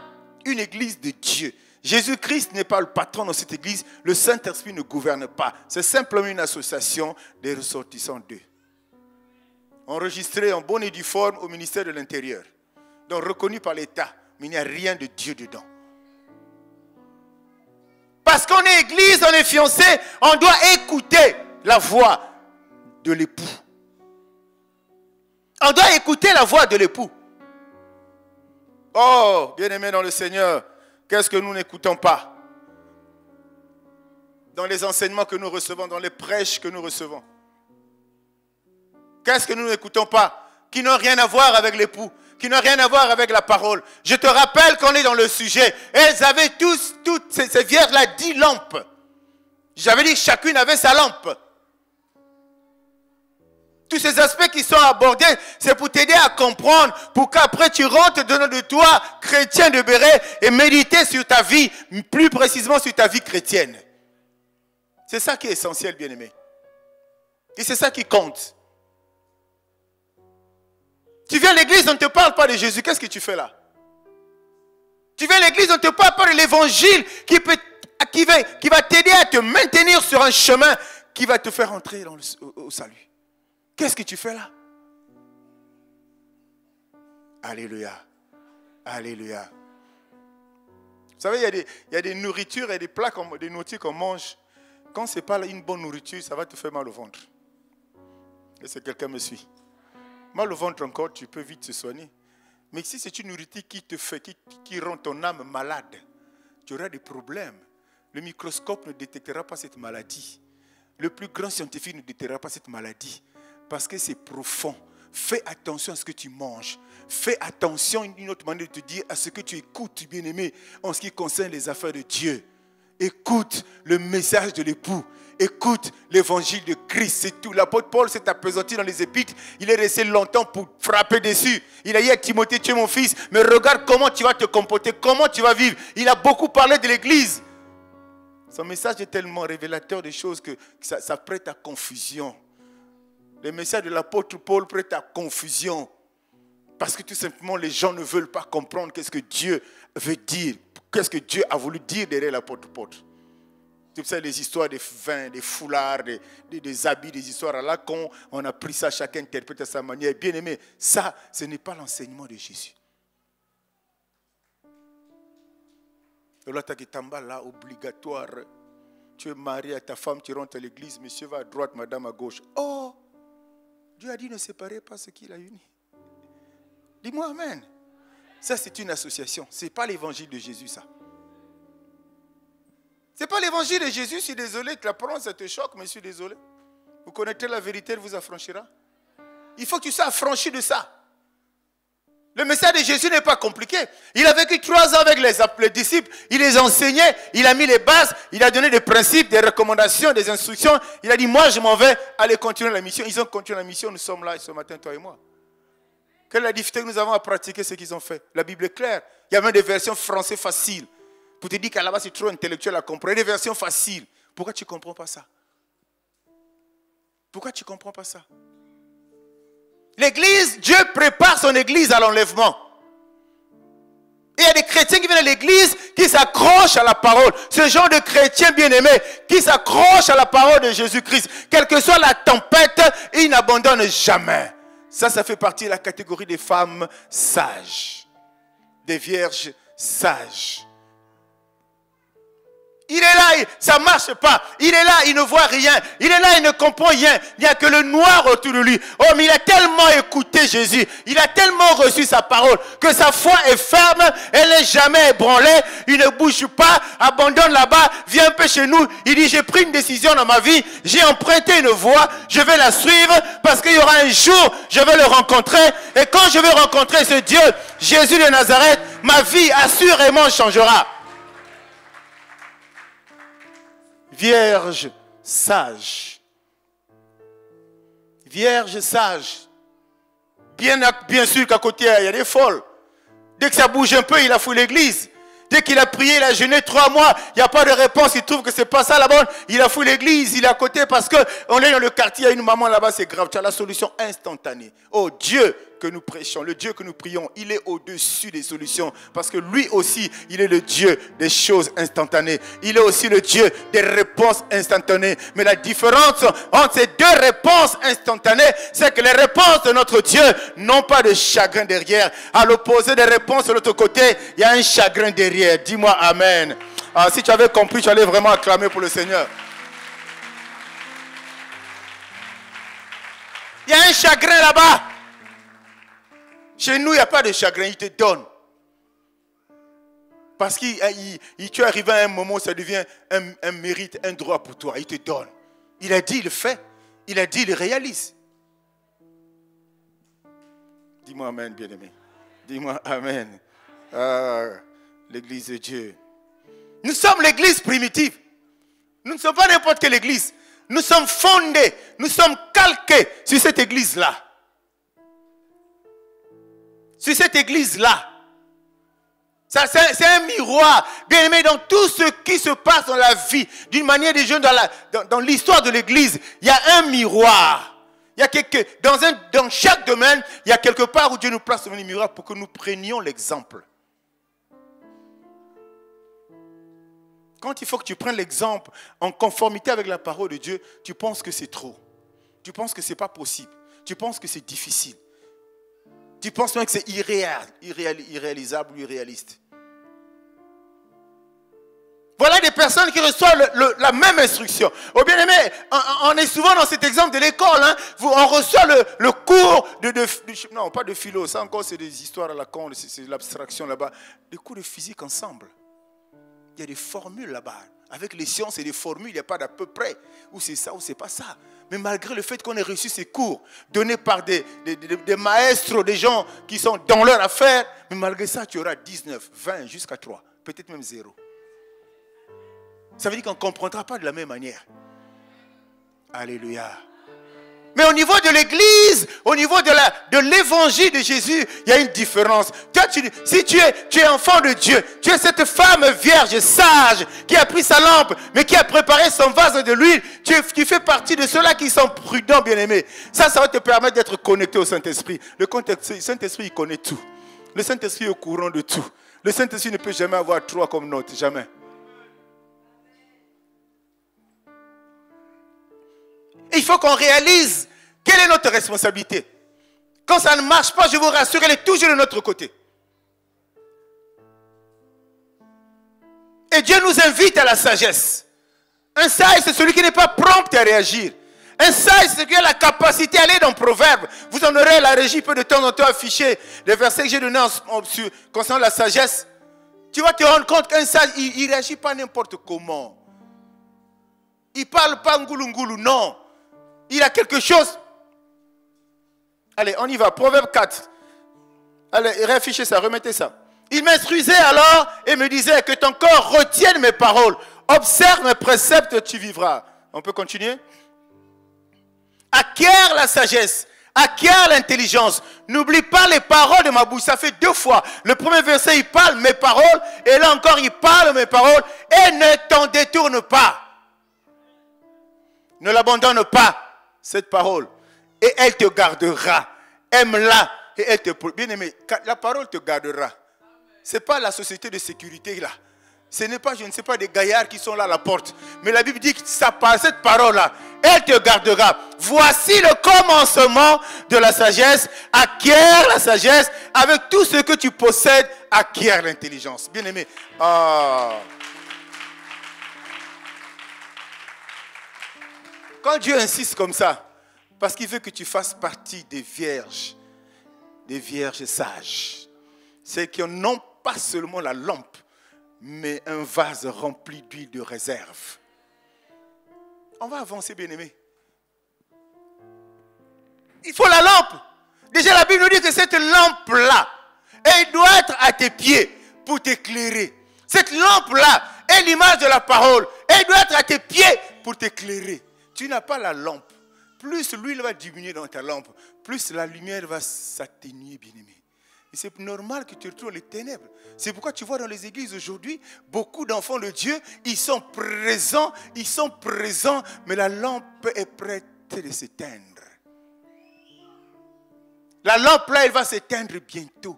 une église de Dieu. Jésus-Christ n'est pas le patron de cette église. Le Saint-Esprit ne gouverne pas. C'est simplement une association des ressortissants d'eux. Enregistrés en bonne et due forme au ministère de l'Intérieur. Donc reconnus par l'État. Mais il n'y a rien de Dieu dedans. Parce qu'on est église, on est fiancé, on doit écouter la voix de l'époux. On doit écouter la voix de l'époux. Oh, bien-aimés dans le Seigneur, qu'est-ce que nous n'écoutons pas? Dans les enseignements que nous recevons, dans les prêches que nous recevons. Qu'est-ce que nous n'écoutons pas? Qui n'ont rien à voir avec l'époux, qui n'ont rien à voir avec la parole. Je te rappelle qu'on est dans le sujet. Elles avaient toutes ces vierges-là 10 lampes. J'avais dit que chacune avait sa lampe. Tous ces aspects qui sont abordés, c'est pour t'aider à comprendre, pour qu'après tu rentres dedans de toi, chrétien de Béret, et méditer sur ta vie, plus précisément sur ta vie chrétienne. C'est ça qui est essentiel, bien-aimé. Et c'est ça qui compte. Tu viens à l'église, on ne te parle pas de Jésus, qu'est-ce que tu fais là? Tu viens à l'église, on ne te parle pas de l'évangile qui va t'aider à te maintenir sur un chemin qui va te faire entrer au salut. Qu'est-ce que tu fais là? Alléluia. Alléluia. Vous savez, il y a des nourritures et des plats, des nourritures qu'on mange. Quand ce n'est pas une bonne nourriture, ça va te faire mal au ventre. Est-ce que quelqu'un me suit? Mal au ventre encore, tu peux vite se soigner. Mais si c'est une nourriture qui rend ton âme malade, tu auras des problèmes. Le microscope ne détectera pas cette maladie. Le plus grand scientifique ne détectera pas cette maladie. Parce que c'est profond. Fais attention à ce que tu manges. Fais attention, une autre manière de te dire, à ce que tu écoutes, bien-aimé, en ce qui concerne les affaires de Dieu. Écoute le message de l'époux. Écoute l'évangile de Christ, c'est tout. L'apôtre Paul s'est appesanti dans les épîtres. Il est resté longtemps pour frapper dessus. Il a dit à Timothée, tu es mon fils, mais regarde comment tu vas te comporter, comment tu vas vivre. Il a beaucoup parlé de l'église. Son message est tellement révélateur des choses que ça prête à confusion. Le message de l'apôtre Paul prête à confusion. Parce que tout simplement, les gens ne veulent pas comprendre qu'est-ce que Dieu veut dire. Qu'est-ce que Dieu a voulu dire derrière l'apôtre Paul. C'est pour ça les histoires des vins, des foulards, des habits, des histoires à la con. On a pris ça, chacun interprète à sa manière. Bien aimé, ça, ce n'est pas l'enseignement de Jésus. Là, obligatoire. Tu es marié à ta femme, tu rentres à l'église, monsieur va à droite, madame à gauche. Oh, Dieu a dit ne séparez pas ce qu'il a uni. Dis-moi amen. Ça, c'est une association. Ce n'est pas l'évangile de Jésus, ça. Ce n'est pas l'évangile de Jésus. Je suis désolé que la parole, ça te choque, mais je suis désolé. Vous connaîtrez la vérité, elle vous affranchira. Il faut que tu sois affranchi de ça. Le message de Jésus n'est pas compliqué. Il a vécu 3 ans avec les disciples. Il les enseignait. Il a mis les bases. Il a donné des principes, des recommandations, des instructions. Il a dit, moi, je m'en vais aller continuer la mission. Ils ont continué la mission. Nous sommes là ce matin, toi et moi. Quelle est la difficulté que nous avons à pratiquer ce qu'ils ont fait? La Bible est claire. Il y a même des versions françaises faciles. Pour te dire qu'à la base, c'est trop intellectuel à comprendre. Des versions faciles. Pourquoi tu ne comprends pas ça? Pourquoi tu ne comprends pas ça? L'église, Dieu prépare son église à l'enlèvement. Et il y a des chrétiens qui viennent à l'église qui s'accrochent à la parole. Ce genre de chrétiens bien-aimés qui s'accrochent à la parole de Jésus-Christ. Quelle que soit la tempête, ils n'abandonnent jamais. Ça fait partie de la catégorie des femmes sages. Des vierges sages. Il est là, ça ne marche pas. Il est là, il ne voit rien. Il est là, il ne comprend rien. Il n'y a que le noir autour de lui. Oh, mais il a tellement écouté Jésus. Il a tellement reçu sa parole que sa foi est ferme. Elle n'est jamais ébranlée. Il ne bouge pas. Abandonne là-bas. Viens un peu chez nous. Il dit, j'ai pris une décision dans ma vie. J'ai emprunté une voie. Je vais la suivre parce qu'il y aura un jour, je vais le rencontrer. Et quand je vais rencontrer ce Dieu, Jésus de Nazareth, ma vie assurément changera. Vierge sage. Vierge sage. Bien sûr qu'à côté, il y a des folles. Dès que ça bouge un peu, il a fouillé l'église. Dès qu'il a prié, il a jeûné 3 mois, il n'y a pas de réponse, il trouve que ce n'est pas ça la bonne. Il a fouillé l'église, il est à côté parce qu'on est dans le quartier, il y a une maman là-bas, c'est grave. Tu as la solution instantanée. Oh Dieu, que nous prêchons, le Dieu que nous prions, il est au-dessus des solutions. Parce que lui aussi, il est le Dieu des choses instantanées. Il est aussi le Dieu des réponses instantanées. Mais la différence entre ces deux réponses instantanées, c'est que les réponses de notre Dieu n'ont pas de chagrin derrière. À l'opposé des réponses de l'autre côté, il y a un chagrin derrière. Dis-moi Amen. Ah, si tu avais compris, tu allais vraiment acclamer pour le Seigneur. Il y a un chagrin là-bas. Chez nous, il n'y a pas de chagrin, il te donne. Parce que tu es arrivé à un moment où ça devient un mérite, un droit pour toi. Il te donne. Il a dit, il le fait. Il a dit, il le réalise. Dis-moi Amen, bien-aimé. Dis-moi Amen. Ah, l'église de Dieu. Nous sommes l'église primitive. Nous ne sommes pas n'importe quelle église. Nous sommes fondés, nous sommes calqués sur cette église-là. Sur cette église-là. C'est un miroir. Bien aimé, dans tout ce qui se passe dans la vie, d'une manière des jeunes, dans l'histoire de l'église, il y a un miroir. Il y a dans chaque domaine, il y a quelque part où Dieu nous place devant les miroirs pour que nous prenions l'exemple. Quand il faut que tu prennes l'exemple en conformité avec la parole de Dieu, tu penses que c'est trop. Tu penses que ce n'est pas possible. Tu penses que c'est difficile. Tu penses même que c'est irréalisable ou irréaliste. Voilà des personnes qui reçoivent la même instruction. Oh bien aimé, on est souvent dans cet exemple de l'école. Hein. On reçoit le cours non, pas de philo, ça encore c'est des histoires à la con, c'est l'abstraction là-bas. Des cours de physique ensemble. Il y a des formules là-bas. Avec les sciences et les formules, il n'y a pas d'à peu près. Ou c'est ça, ou c'est pas ça. Mais malgré le fait qu'on ait reçu ces cours, donnés par des maestros, des gens qui sont dans leur affaire, mais malgré ça, tu auras 19, 20, jusqu'à 3. Peut-être même 0. Ça veut dire qu'on ne comprendra pas de la même manière. Alléluia. Mais au niveau de l'église, au niveau de l'évangile de Jésus, il y a une différence. Toi, si tu es enfant de Dieu, tu es cette femme vierge, sage, qui a pris sa lampe, mais qui a préparé son vase de l'huile. Tu fais partie de ceux-là qui sont prudents, bien-aimés. Ça va te permettre d'être connecté au Saint-Esprit. Le Saint-Esprit, il connaît tout. Le Saint-Esprit est au courant de tout. Le Saint-Esprit ne peut jamais avoir 3 comme note, jamais. Il faut qu'on réalise quelle est notre responsabilité. Quand ça ne marche pas, je vous rassure, elle est toujours de notre côté. Et Dieu nous invite à la sagesse. Un sage, c'est celui qui n'est pas prompt à réagir. Un sage, c'est celui qui a la capacité d'aller dans Proverbe. Vous en aurez la régie peut de temps en temps afficher les versets que j'ai donnés concernant la sagesse. Tu vas te rendre compte qu'un sage, il ne réagit pas n'importe comment. Il ne parle pas ngoulou, non. Il a quelque chose. Allez, on y va. Proverbe 4. Allez, réaffichez ça, remettez ça. Il m'instruisait alors et me disait que ton corps retienne mes paroles. Observe mes préceptes, tu vivras. On peut continuer? Acquiert la sagesse. Acquiert l'intelligence. N'oublie pas les paroles de ma bouche. Ça fait 2 fois. Le premier verset, il parle mes paroles. Et là encore, il parle mes paroles. Et ne t'en détourne pas. Ne l'abandonne pas, cette parole. Et elle te gardera. Aime-la. Et elle te... Bien aimé, la parole te gardera. Ce n'est pas la société de sécurité là. Ce n'est pas, je ne sais pas, des gaillards qui sont là à la porte. Mais la Bible dit que cette parole-là, elle te gardera. Voici le commencement de la sagesse. Acquiert la sagesse. Avec tout ce que tu possèdes, acquiert l'intelligence. Bien aimé. Quand Dieu insiste comme ça, parce qu'il veut que tu fasses partie des vierges sages. C'est qui n'ont pas seulement la lampe, mais un vase rempli d'huile de réserve. On va avancer, bien-aimés. Il faut la lampe. Déjà, la Bible nous dit que cette lampe-là, elle doit être à tes pieds pour t'éclairer. Cette lampe-là est l'image de la parole. Elle doit être à tes pieds pour t'éclairer. Tu n'as pas la lampe. Plus l'huile va diminuer dans ta lampe, plus la lumière va s'atténuer, bien-aimé. Et c'est normal que tu retrouves les ténèbres. C'est pourquoi tu vois dans les églises aujourd'hui, beaucoup d'enfants de Dieu, ils sont présents, mais la lampe est prête de s'éteindre. La lampe là, elle va s'éteindre bientôt.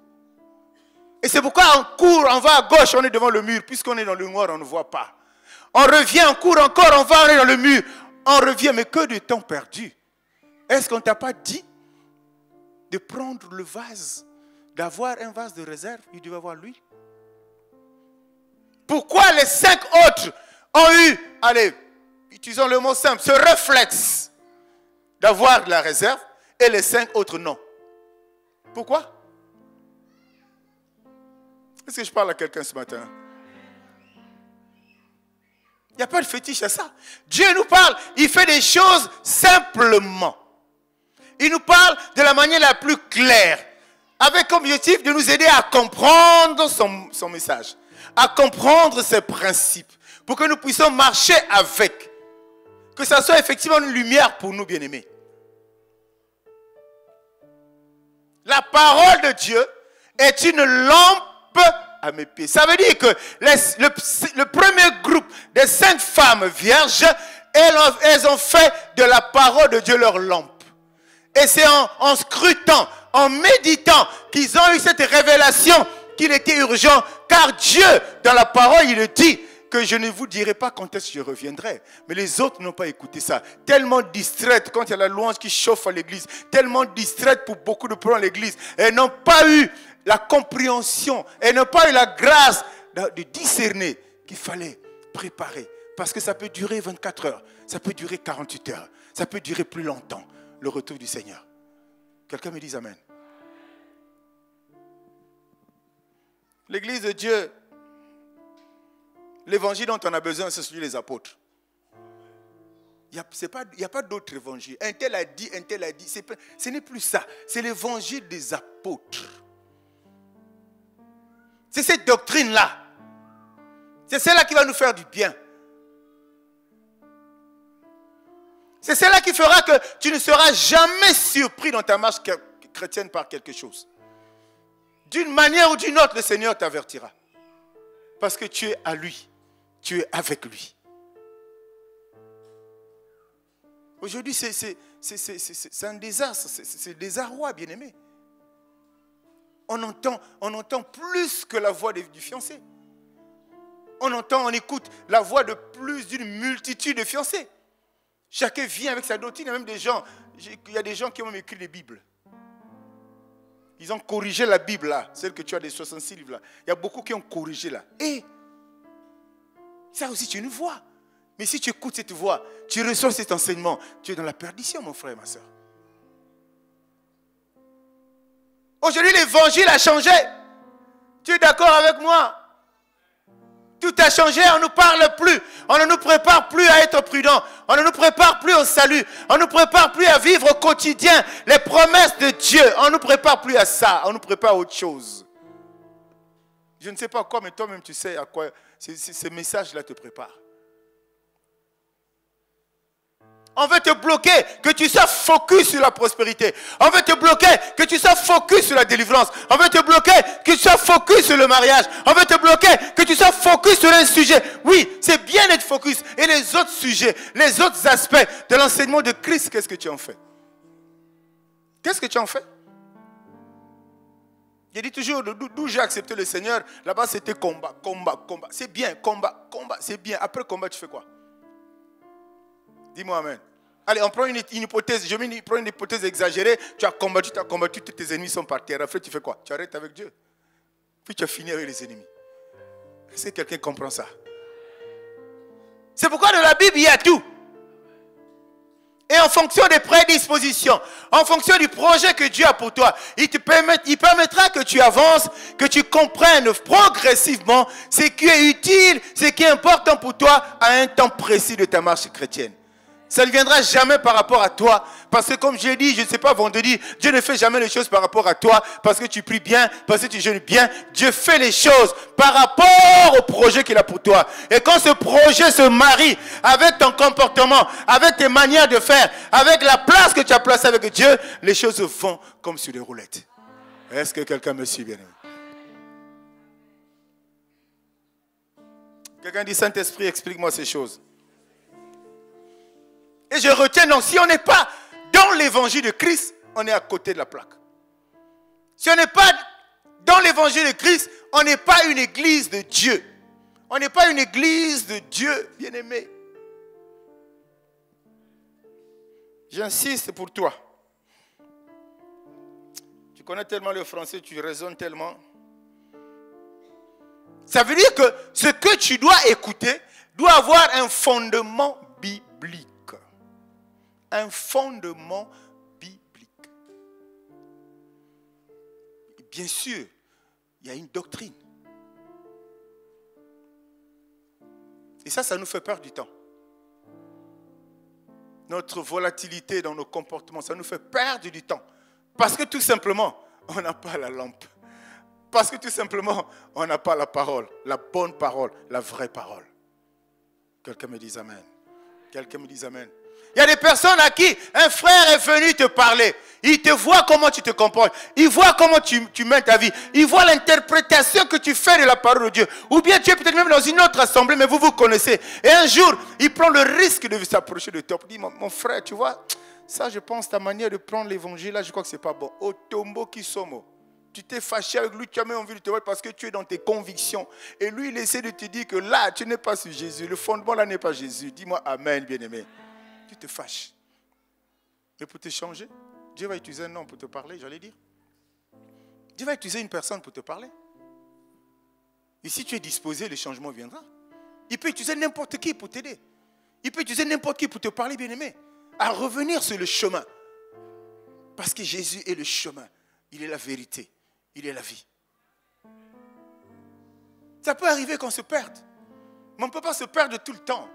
Et c'est pourquoi on court, on va à gauche, on est devant le mur. Puisqu'on est dans le noir, on ne voit pas. On revient, on court encore, on est dans le mur. On revient, mais que de temps perdu. Est-ce qu'on ne t'a pas dit de prendre le vase, d'avoir un vase de réserve? Il devait avoir l'huile. Pourquoi les 5 autres ont eu, allez, utilisons le mot simple, ce réflexe d'avoir de la réserve et les 5 autres non? Pourquoi? Est-ce que je parle à quelqu'un ce matin? Il n'y a pas de fétiche à ça. Dieu nous parle, il fait des choses simplement. Il nous parle de la manière la plus claire, avec comme objectif de nous aider à comprendre son message, à comprendre ses principes, pour que nous puissions marcher avec. Que ça soit effectivement une lumière pour nous, bien-aimés. La parole de Dieu est une lampe à mes pieds. Ça veut dire que le premier groupe des 5 femmes vierges, elles ont fait de la parole de Dieu leur lampe. Et c'est en scrutant, en méditant qu'ils ont eu cette révélation qu'il était urgent. Car Dieu, dans la parole, il dit que je ne vous dirai pas quand est-ce que je reviendrai. Mais les autres n'ont pas écouté ça. Tellement distraites quand il y a la louange qui chauffe à l'église. Tellement distraites pour beaucoup de problèmes à l'église. Elles n'ont pas eu la compréhension. Elles n'ont pas eu la grâce de discerner qu'il fallait préparer. Parce que ça peut durer 24 heures. Ça peut durer 48 heures. Ça peut durer plus longtemps. Le retour du Seigneur. Quelqu'un me dit amen. L'église de Dieu, l'évangile dont on a besoin, c'est celui des apôtres. Il n'y a pas d'autre évangile. Un tel a dit, un tel a dit. Ce n'est plus ça. C'est l'évangile des apôtres. C'est cette doctrine-là. C'est celle-là qui va nous faire du bien. C'est celle-là qui fera que tu ne seras jamais surpris dans ta marche chrétienne par quelque chose. D'une manière ou d'une autre, le Seigneur t'avertira. Parce que tu es à lui. Tu es avec lui. Aujourd'hui, c'est un désastre. C'est désarroi, bien-aimé. On entend plus que la voix du fiancé. On écoute la voix de plus d'une multitude de fiancés. Chacun vient avec sa doctrine. Il y a même des gens, il y a des gens qui ont même écrit les Bibles. Ils ont corrigé la Bible là, celle que tu as des 66 livres là. Il y a beaucoup qui ont corrigé là. Et ça aussi tu es une voix. Mais si tu écoutes cette voix, tu reçois cet enseignement, tu es dans la perdition, mon frère et ma soeur. Aujourd'hui l'évangile a changé. Tu es d'accord avec moi? Tout a changé, on ne nous parle plus. On ne nous prépare plus à être prudents. On ne nous prépare plus au salut. On ne nous prépare plus à vivre au quotidien les promesses de Dieu. On ne nous prépare plus à ça. On nous prépare à autre chose. Je ne sais pas quoi, mais toi-même tu sais à quoi ces messages-là te préparent. On veut te bloquer, que tu sois focus sur la prospérité. On veut te bloquer, que tu sois focus sur la délivrance. On veut te bloquer, que tu sois focus sur le mariage. On veut te bloquer, que tu sois focus sur un sujet. Oui, c'est bien d'être focus. Et les autres sujets, les autres aspects de l'enseignement de Christ, qu'est-ce que tu en fais? Qu'est-ce que tu en fais? J'ai dit toujours, d'où j'ai accepté le Seigneur, là-bas c'était combat, combat, combat. C'est bien, combat, combat, c'est bien. Après combat, tu fais quoi? Dis-moi amen. Allez, on prend une hypothèse. Prends une hypothèse exagérée. Tu as combattu, tous tes ennemis sont par terre. Après, tu fais quoi? Tu arrêtes avec Dieu. Puis tu as fini avec les ennemis. Est-ce que quelqu'un comprend ça? C'est pourquoi dans la Bible, il y a tout. Et en fonction des prédispositions, en fonction du projet que Dieu a pour toi, il permettra que tu avances, que tu comprennes progressivement ce qui est utile, ce qui est important pour toi à un temps précis de ta marche chrétienne. Ça ne viendra jamais par rapport à toi. Parce que comme je l'ai dit, je ne sais pas, vendredi, Dieu ne fait jamais les choses par rapport à toi. Parce que tu pries bien, parce que tu jeûnes bien. Dieu fait les choses par rapport au projet qu'il a pour toi. Et quand ce projet se marie avec ton comportement, avec tes manières de faire, avec la place que tu as placée avec Dieu, les choses se font comme sur des roulettes. Est-ce que quelqu'un me suit, bien-aimé? Quelqu'un dit, Saint-Esprit, explique-moi ces choses. Et je retiens, donc, si on n'est pas dans l'évangile de Christ, on est à côté de la plaque. Si on n'est pas dans l'évangile de Christ, on n'est pas une église de Dieu. On n'est pas une église de Dieu, bien-aimé. J'insiste pour toi. Tu connais tellement le français, tu raisonnes tellement. Ça veut dire que ce que tu dois écouter doit avoir un fondement biblique. Un fondement biblique. Et bien sûr, il y a une doctrine. Et ça nous fait perdre du temps. Notre volatilité dans nos comportements, ça nous fait perdre du temps. Parce que tout simplement, on n'a pas la lampe. Parce que tout simplement, on n'a pas la parole, la bonne parole, la vraie parole. Quelqu'un me dise amen. Quelqu'un me dise amen. Il y a des personnes à qui un frère est venu te parler. Il te voit comment tu te comportes. Il voit comment tu mènes ta vie. Il voit l'interprétation que tu fais de la parole de Dieu. Ou bien tu es peut-être même dans une autre assemblée, mais vous vous connaissez. Et un jour, il prend le risque de s'approcher de toi. Il dit, mon frère, tu vois, ça je pense, ta manière de prendre l'évangile, là je crois que ce n'est pas bon. Au tombeau qui sommes. Tu t'es fâché avec lui, tu as même envie de te voir parce que tu es dans tes convictions. Et lui, il essaie de te dire que là, tu n'es pas sur Jésus. Le fondement là n'est pas Jésus. Dis-moi amen, bien-aimé. Tu te fâches. Mais pour te changer, Dieu va utiliser un homme pour te parler, j'allais dire. Dieu va utiliser une personne pour te parler. Et si tu es disposé, le changement viendra. Il peut utiliser n'importe qui pour t'aider. Il peut utiliser n'importe qui pour te parler, bien-aimé. À revenir sur le chemin. Parce que Jésus est le chemin. Il est la vérité. Il est la vie. Ça peut arriver qu'on se perde. Mais on ne peut pas se perdre tout le temps.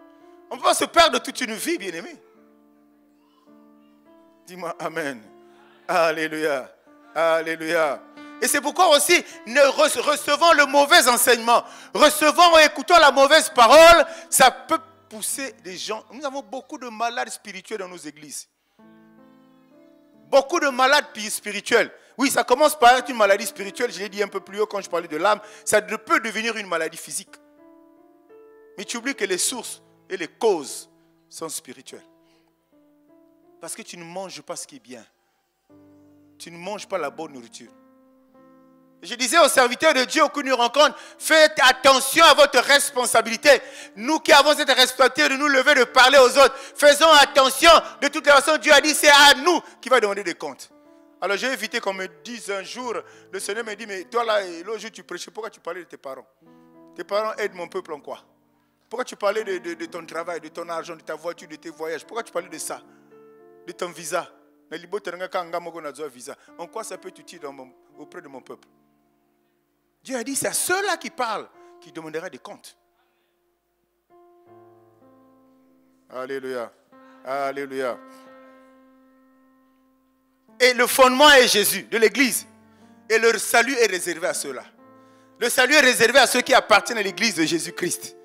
On ne peut pas se perdre toute une vie, bien-aimé. Dis-moi amen. Alléluia. Alléluia. Et c'est pourquoi aussi, recevant le mauvais enseignement, recevant ou écoutant la mauvaise parole, ça peut pousser des gens. Nous avons beaucoup de malades spirituels dans nos églises. Beaucoup de malades spirituels. Oui, ça commence par être une maladie spirituelle. Je l'ai dit un peu plus haut quand je parlais de l'âme. Ça peut devenir une maladie physique. Mais tu oublies que les sources et les causes sont spirituelles. Parce que tu ne manges pas ce qui est bien. Tu ne manges pas la bonne nourriture. Je disais aux serviteurs de Dieu que nous rencontrons, faites attention à votre responsabilité. Nous qui avons cette responsabilité de nous lever, de parler aux autres, faisons attention. De toute façon, Dieu a dit, c'est à nous qui va demander des comptes. Alors j'ai évité qu'on me dise un jour, le Seigneur me dit, mais toi là, l'autre jour tu prêchais, pourquoi tu parlais de tes parents? Tes parents aident mon peuple en quoi? Pourquoi tu parlais de ton travail, de ton argent, de ta voiture, de tes voyages? Pourquoi tu parlais de ça? De ton visa? En quoi ça peut t'utile auprès de mon peuple? Dieu a dit, c'est à ceux-là qui parlent qui demandera des comptes. Alléluia. Alléluia. Et le fondement est Jésus, de l'église. Et le salut est réservé à ceux-là. Le salut est réservé à ceux qui appartiennent à l'église de Jésus-Christ.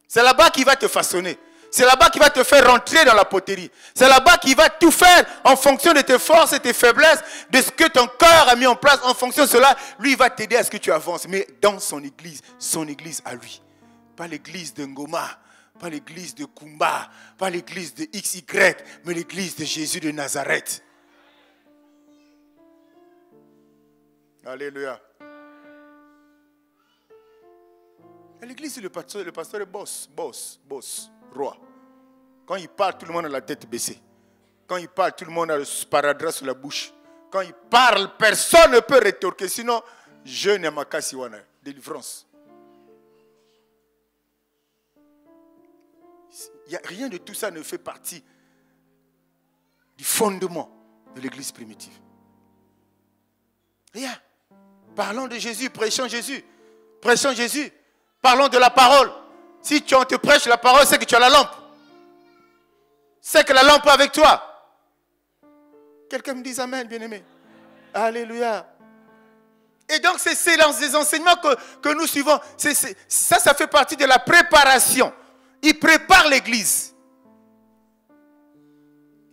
C'est là-bas qu'il va te façonner. C'est là-bas qu'il va te faire rentrer dans la poterie. C'est là-bas qu'il va tout faire en fonction de tes forces et tes faiblesses, de ce que ton cœur a mis en place. En fonction de cela, lui, il va t'aider à ce que tu avances. Mais dans son église à lui. Pas l'église de Ngoma, pas l'église de Kumba, pas l'église de XY, mais l'église de Jésus de Nazareth. Alléluia. À l'église, le pasteur est boss, roi. Quand il parle, tout le monde a la tête baissée. Quand il parle, tout le monde a le sparadrap sur la bouche. Quand il parle, personne ne peut rétorquer. Sinon, jeûne et makasiwana, délivrance. Rien de tout ça ne fait partie du fondement de l'église primitive. Rien. Parlons de Jésus, prêchons Jésus. Prêchons Jésus. Parlons de la parole. Si on te prêche la parole, c'est que tu as la lampe. C'est que la lampe est avec toi. Quelqu'un me dit amen, bien-aimé. Alléluia. Et donc, c'est dans ces enseignements que nous suivons. Ça fait partie de la préparation. Il prépare l'église.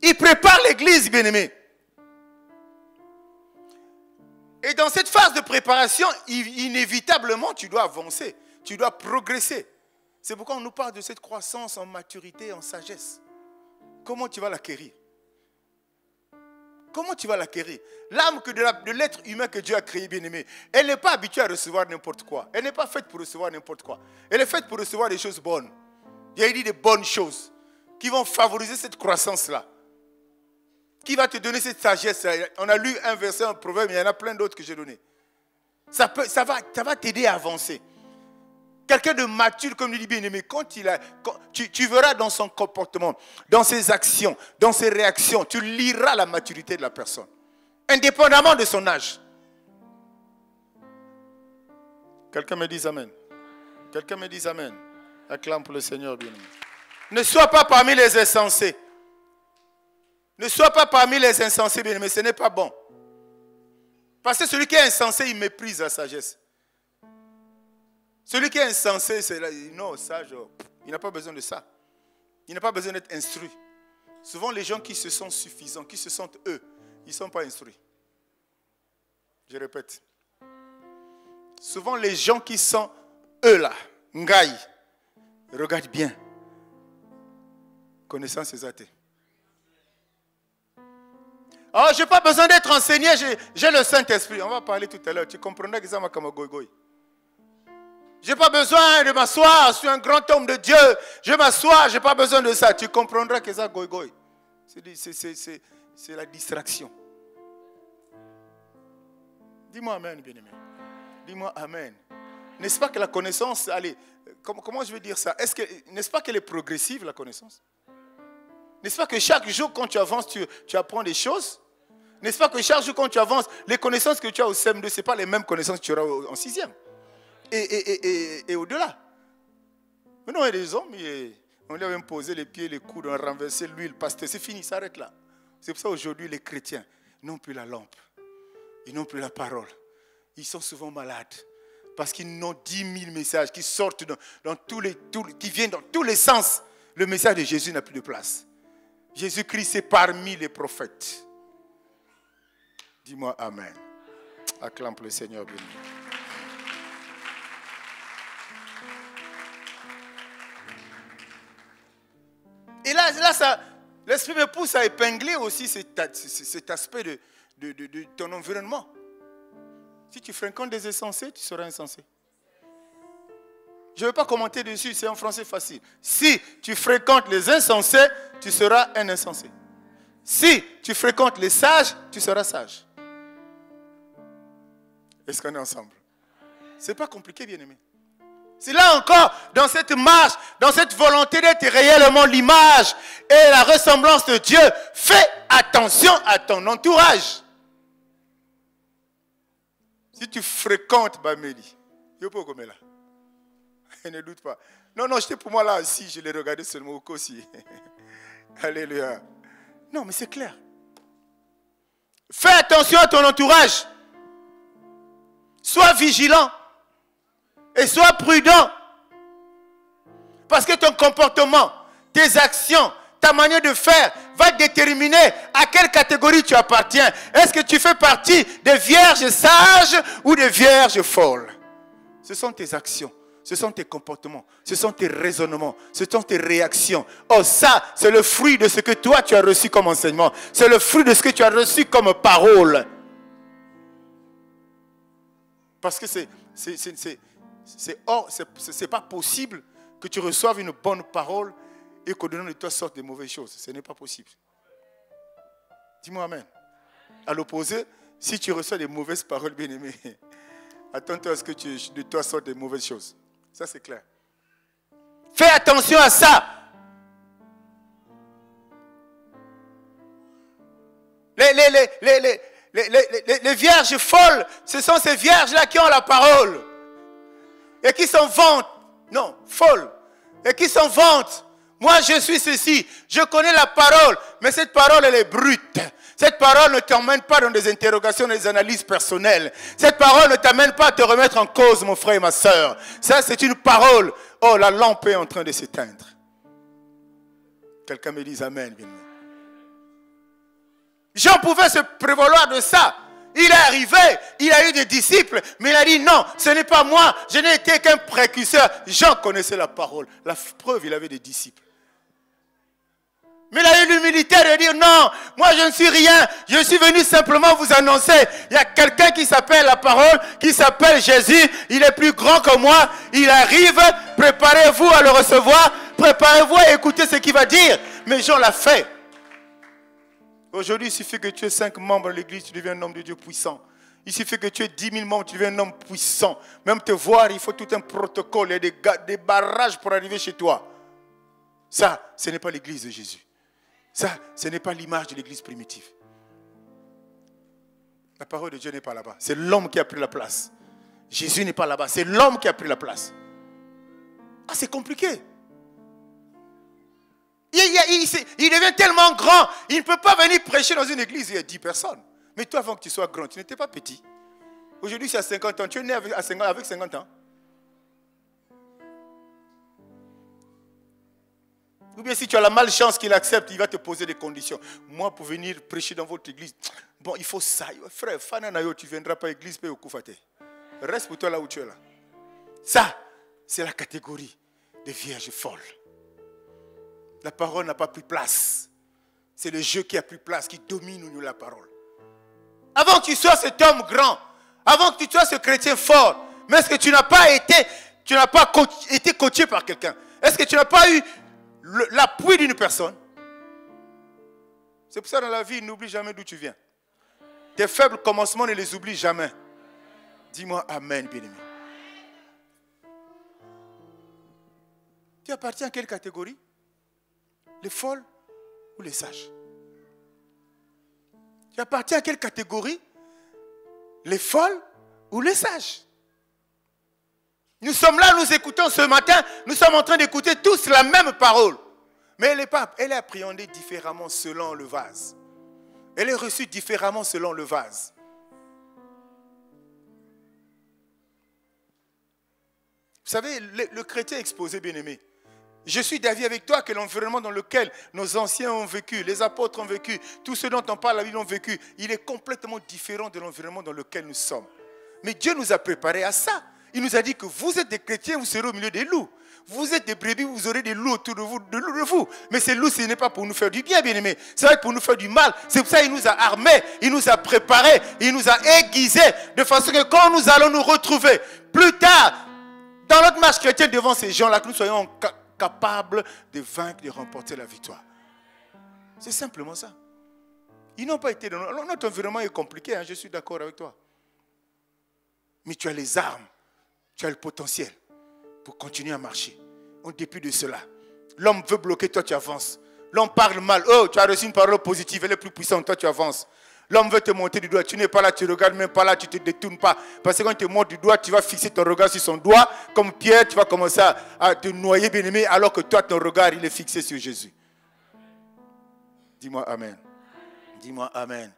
Il prépare l'église, bien-aimé. Et dans cette phase de préparation, inévitablement, tu dois avancer. Tu dois progresser. C'est pourquoi on nous parle de cette croissance en maturité, en sagesse. Comment tu vas l'acquérir? comment tu vas l'acquérir? L'âme de l'être humain que Dieu a créé, bien-aimé, elle n'est pas habituée à recevoir n'importe quoi. Elle n'est pas faite pour recevoir n'importe quoi. Elle est faite pour recevoir des choses bonnes. Il y a dit des bonnes choses qui vont favoriser cette croissance-là. Qui va te donner cette sagesse-là. On a lu un verset, un proverbe, mais il y en a plein d'autres que j'ai donné. Ça va t'aider à avancer. Quelqu'un de mature, comme il dit bien-aimé, tu verras dans son comportement, dans ses actions, dans ses réactions, tu liras la maturité de la personne. Indépendamment de son âge. Quelqu'un me dit amen. Quelqu'un me dit amen. Acclame pour le Seigneur bien-aimé. Ne sois pas parmi les insensés. Ne sois pas parmi les insensés, bien-aimé, ce n'est pas bon. Parce que celui qui est insensé, il méprise la sagesse. Celui qui est insensé, c'est là, non, sage, il n'a pas besoin de ça. Il n'a pas besoin d'être instruit. Souvent, les gens qui se sentent suffisants, qui se sentent eux, ils ne sont pas instruits. Je répète. Souvent, les gens qui sont eux là, ngaï, regarde bien. Connaissance et athées. Oh, je n'ai pas besoin d'être enseigné, j'ai le Saint-Esprit. On va parler tout à l'heure. Tu comprendras que ça m'a comme un goy-goy. Je n'ai pas besoin de m'asseoir, je suis un grand homme de Dieu. Je m'assois, je n'ai pas besoin de ça. Tu comprendras que ça goy-goy. C'est la distraction. Dis-moi amen, bien-aimé. Dis-moi amen. N'est-ce pas que la connaissance, allez, comment je vais dire ça? N'est-ce pas qu'elle est progressive, la connaissance? N'est-ce pas que chaque jour, quand tu avances, tu apprends des choses? N'est-ce pas que chaque jour, quand tu avances, les connaissances que tu as au CM2, ce n'est pas les mêmes connaissances que tu auras en 6e et au-delà. Maintenant, il y a des hommes, on lui a même posé les pieds, les coudes, on a renversé l'huile, pasteur, c'est fini, ça arrête là. C'est pour ça aujourd'hui, les chrétiens n'ont plus la lampe, ils n'ont plus la parole. Ils sont souvent malades parce qu'ils n'ont 10 000 messages qui sortent qui viennent dans tous les sens. Le message de Jésus n'a plus de place. Jésus-Christ est parmi les prophètes. Dis-moi amen. Acclame le Seigneur béni. Et là l'Esprit me pousse à épingler aussi cet aspect de ton environnement. Si tu fréquentes des insensés, tu seras insensé. Je ne vais pas commenter dessus, c'est en français facile. Si tu fréquentes les insensés, tu seras un insensé. Si tu fréquentes les sages, tu seras sage. Est-ce qu'on est ensemble? Ce n'est pas compliqué, bien-aimé. C'est là encore, dans cette marche, dans cette volonté d'être réellement l'image et la ressemblance de Dieu, fais attention à ton entourage. Si tu fréquentes Bameli, je peux comme là. Ne doute pas. Non, j'étais pour moi là, si je l'ai regardé seulement au aussi. Alléluia. Non, mais c'est clair. Fais attention à ton entourage. Sois vigilant. Et sois prudent. Parce que ton comportement, tes actions, ta manière de faire va déterminer à quelle catégorie tu appartiens. Est-ce que tu fais partie des vierges sages ou des vierges folles? Ce sont tes actions. Ce sont tes comportements, ce sont tes raisonnements, ce sont tes réactions. Oh, ça, c'est le fruit de ce que toi, tu as reçu comme enseignement. C'est le fruit de ce que tu as reçu comme parole. Parce que c'est pas possible que tu reçoives une bonne parole et qu'au-dedans de toi sortent des mauvaises choses. Ce n'est pas possible. Dis-moi amen. À l'opposé, si tu reçois des mauvaises paroles, bien-aimé, attends-toi à ce que de toi sortent des mauvaises choses. Ça, c'est clair. Fais attention à ça. Les vierges folles, ce sont ces vierges-là qui ont la parole. Et qui s'en vantent. Non, folles. Et qui s'en vantent. Moi, je suis ceci. Je connais la parole. Mais cette parole, elle est brute. Cette parole ne t'emmène pas dans des interrogations, des analyses personnelles. Cette parole ne t'amène pas à te remettre en cause, mon frère et ma soeur. Ça, c'est une parole. Oh, la lampe est en train de s'éteindre. Quelqu'un me dise amen, bien aimé. Jean pouvait se prévaloir de ça. Il est arrivé, il a eu des disciples, mais il a dit non, ce n'est pas moi, je n'ai été qu'un précurseur. Jean connaissait la parole. La preuve, il avait des disciples. Mais il a eu l'humilité de dire non, moi je ne suis rien, je suis venu simplement vous annoncer. Il y a quelqu'un qui s'appelle la parole, qui s'appelle Jésus, il est plus grand que moi, il arrive, préparez-vous à le recevoir, préparez-vous à écouter ce qu'il va dire. Mais Jean l'a fait. Aujourd'hui, il suffit que tu aies 5 membres de l'église, tu deviens un homme de Dieu puissant. Il suffit que tu aies 10 000 membres, tu deviens un homme puissant. Même te voir, il faut tout un protocole, il y a des barrages pour arriver chez toi. Ça, ce n'est pas l'église de Jésus. Ça, ce n'est pas l'image de l'église primitive. La parole de Dieu n'est pas là-bas. C'est l'homme qui a pris la place. Jésus n'est pas là-bas. C'est l'homme qui a pris la place. Ah, c'est compliqué. Il devient tellement grand. Il ne peut pas venir prêcher dans une église où il y a 10 personnes. Mais toi, avant que tu sois grand, tu n'étais pas petit. Aujourd'hui, c'est à 50 ans. Tu es né avec 50 ans. Ou bien si tu as la malchance qu'il accepte, il va te poser des conditions. Moi, pour venir prêcher dans votre église, bon, il faut ça. Frère, Fananayo, tu ne viendras pas à l'église, paye au Koufate. Reste pour toi là où tu es là. Ça, c'est la catégorie des vierges folles. La parole n'a pas pris place. C'est le jeu qui a pris place, qui domine nous la parole. Avant que tu sois cet homme grand, avant que tu sois ce chrétien fort, mais est-ce que tu n'as pas été coaché par quelqu'un? Est-ce que tu n'as pas eu l'appui d'une personne? C'est pour ça dans la vie, n'oublie jamais d'où tu viens. Tes faibles commencements, ne les oublie jamais. Dis-moi amen, bien-aimé. Tu appartiens à quelle catégorie? Les folles ou les sages? Tu appartiens à quelle catégorie? Les folles ou les sages? Nous sommes là, nous écoutons ce matin, nous sommes en train d'écouter tous la même parole. Mais elle est appréhendée différemment selon le vase. Elle est reçue différemment selon le vase. Vous savez, le chrétien exposé, bien-aimé, je suis d'avis avec toi que l'environnement dans lequel nos anciens ont vécu, les apôtres ont vécu, tous ceux dont on parle, la Bible ont vécu, il est complètement différent de l'environnement dans lequel nous sommes. Mais Dieu nous a préparés à ça. Il nous a dit que vous êtes des chrétiens, vous serez au milieu des loups. Vous êtes des brebis, vous aurez des loups autour de vous. Mais ces loups, ce n'est pas pour nous faire du bien, bien-aimés. Ça va être pour nous faire du mal. C'est pour ça qu'il nous a armés, il nous a préparés, il nous a aiguisés, de façon que quand nous allons nous retrouver plus tard, dans notre marche chrétienne devant ces gens-là, que nous soyons capables de vaincre, de remporter la victoire. C'est simplement ça. Ils n'ont pas été dans notre environnement est compliqué, hein, je suis d'accord avec toi. Mais tu as les armes, tu as le potentiel pour continuer à marcher. En dépit de cela, l'homme veut bloquer, toi tu avances. L'homme parle mal, oh tu as reçu une parole positive, elle est plus puissante, toi tu avances. L'homme veut te monter du doigt, tu n'es pas là, tu ne regardes même pas là, tu ne te détournes pas. Parce que quand il te monte du doigt, tu vas fixer ton regard sur son doigt. Comme Pierre, tu vas commencer à te noyer, bien-aimé, alors que toi, ton regard, il est fixé sur Jésus. Dis-moi Amen. Dis-moi Amen.